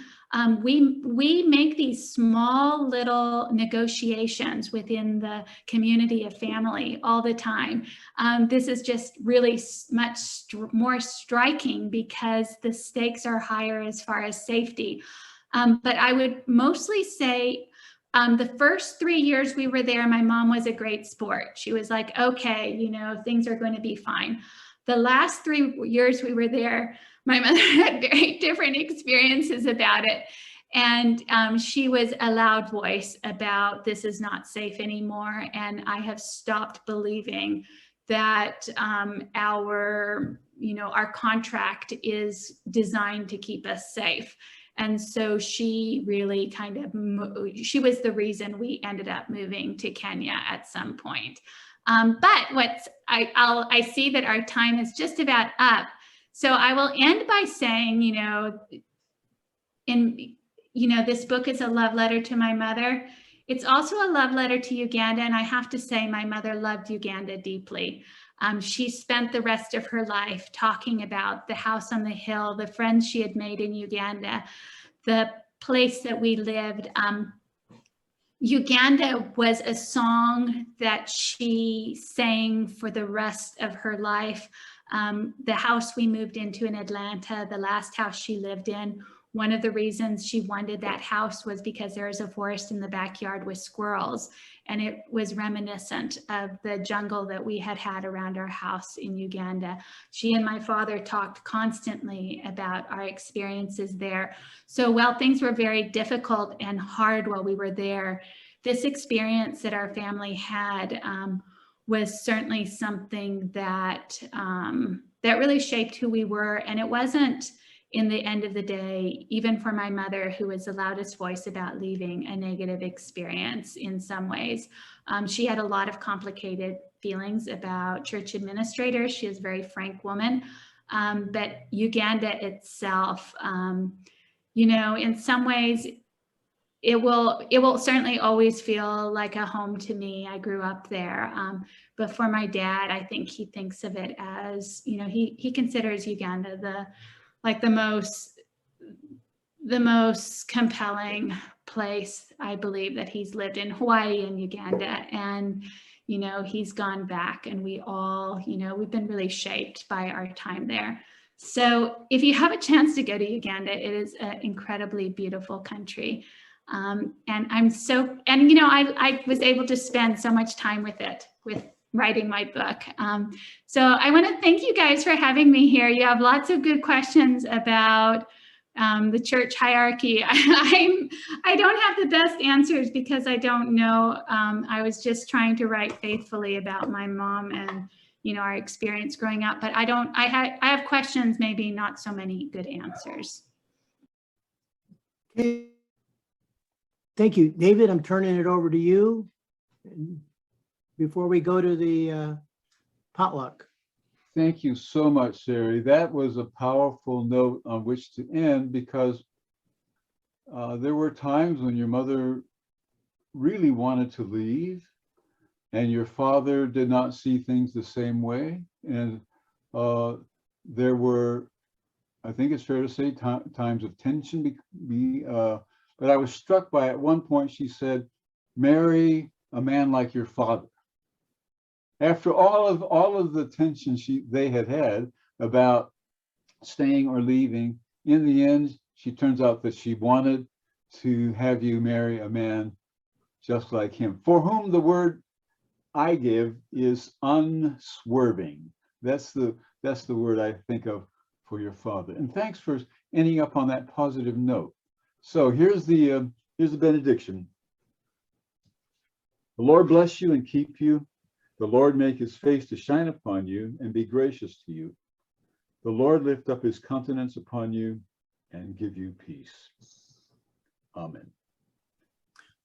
We make these small little negotiations within the community of family all the time. This is just really much more striking because the stakes are higher as far as safety. But I would mostly say the first 3 years we were there, my mom was a great sport. She was like, okay, you know, things are going to be fine. The last 3 years we were there, my mother had very different experiences about it. And she was a loud voice about this is not safe anymore. And I have stopped believing that our contract is designed to keep us safe. And so she really she was the reason we ended up moving to Kenya at some point. But I see that our time is just about up. So I will end by saying, this book is a love letter to my mother. It's also a love letter to Uganda. And I have to say my mother loved Uganda deeply. She spent the rest of her life talking about the house on the hill, the friends she had made in Uganda, the place that we lived. Uganda was a song that she sang for the rest of her life. The house we moved into in Atlanta, the last house she lived in, one of the reasons she wanted that house was because there was a forest in the backyard with squirrels, and it was reminiscent of the jungle that we had had around our house in Uganda. She and my father talked constantly about our experiences there. So while things were very difficult and hard while we were there, this experience that our family had was certainly something that that really shaped who we were. And it wasn't, in the end of the day, even for my mother, who was the loudest voice about leaving, a negative experience in some ways. She had a lot of complicated feelings about church administrators. She is a very frank woman. But Uganda itself, in some ways, it will certainly always feel like a home to me. I grew up there. But for my dad, I think he thinks of it as, he considers Uganda the most compelling place, I believe, that he's lived in. Hawaii and Uganda. And, he's gone back, and we all, we've been really shaped by our time there. So if you have a chance to go to Uganda, it is an incredibly beautiful country. And I was able to spend so much time with it, with writing my book. So I want to thank you guys for having me here. You have lots of good questions about the church hierarchy. I don't have the best answers because I don't know. I was just trying to write faithfully about my mom and our experience growing up. But I have questions, maybe not so many good answers.
Okay. Thank you, David. I'm turning it over to you before we go to the potluck.
Thank you so much, Sari. That was a powerful note on which to end, because there were times when your mother really wanted to leave and your father did not see things the same way. And there were, I think it's fair to say, times of tension. But I was struck by, at one point she said, marry a man like your father. After all of the tension they had about staying or leaving, in the end, she turns out that she wanted to have you marry a man just like him, for whom the word I give is unswerving. That's the word I think of for your father. And thanks for ending up on that positive note. So here's the benediction. The Lord bless you and keep you. The Lord make his face to shine upon you and be gracious to you. The Lord lift up his countenance upon you and give you peace. Amen.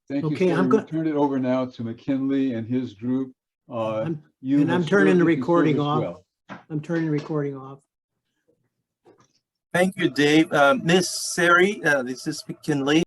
Thank you, Sari. I'm going to turn it over now to McKinley and his group.
I'm turning the recording off. Well. I'm turning the recording off.
Thank you, Dave. Miss Sari, this is McKinley.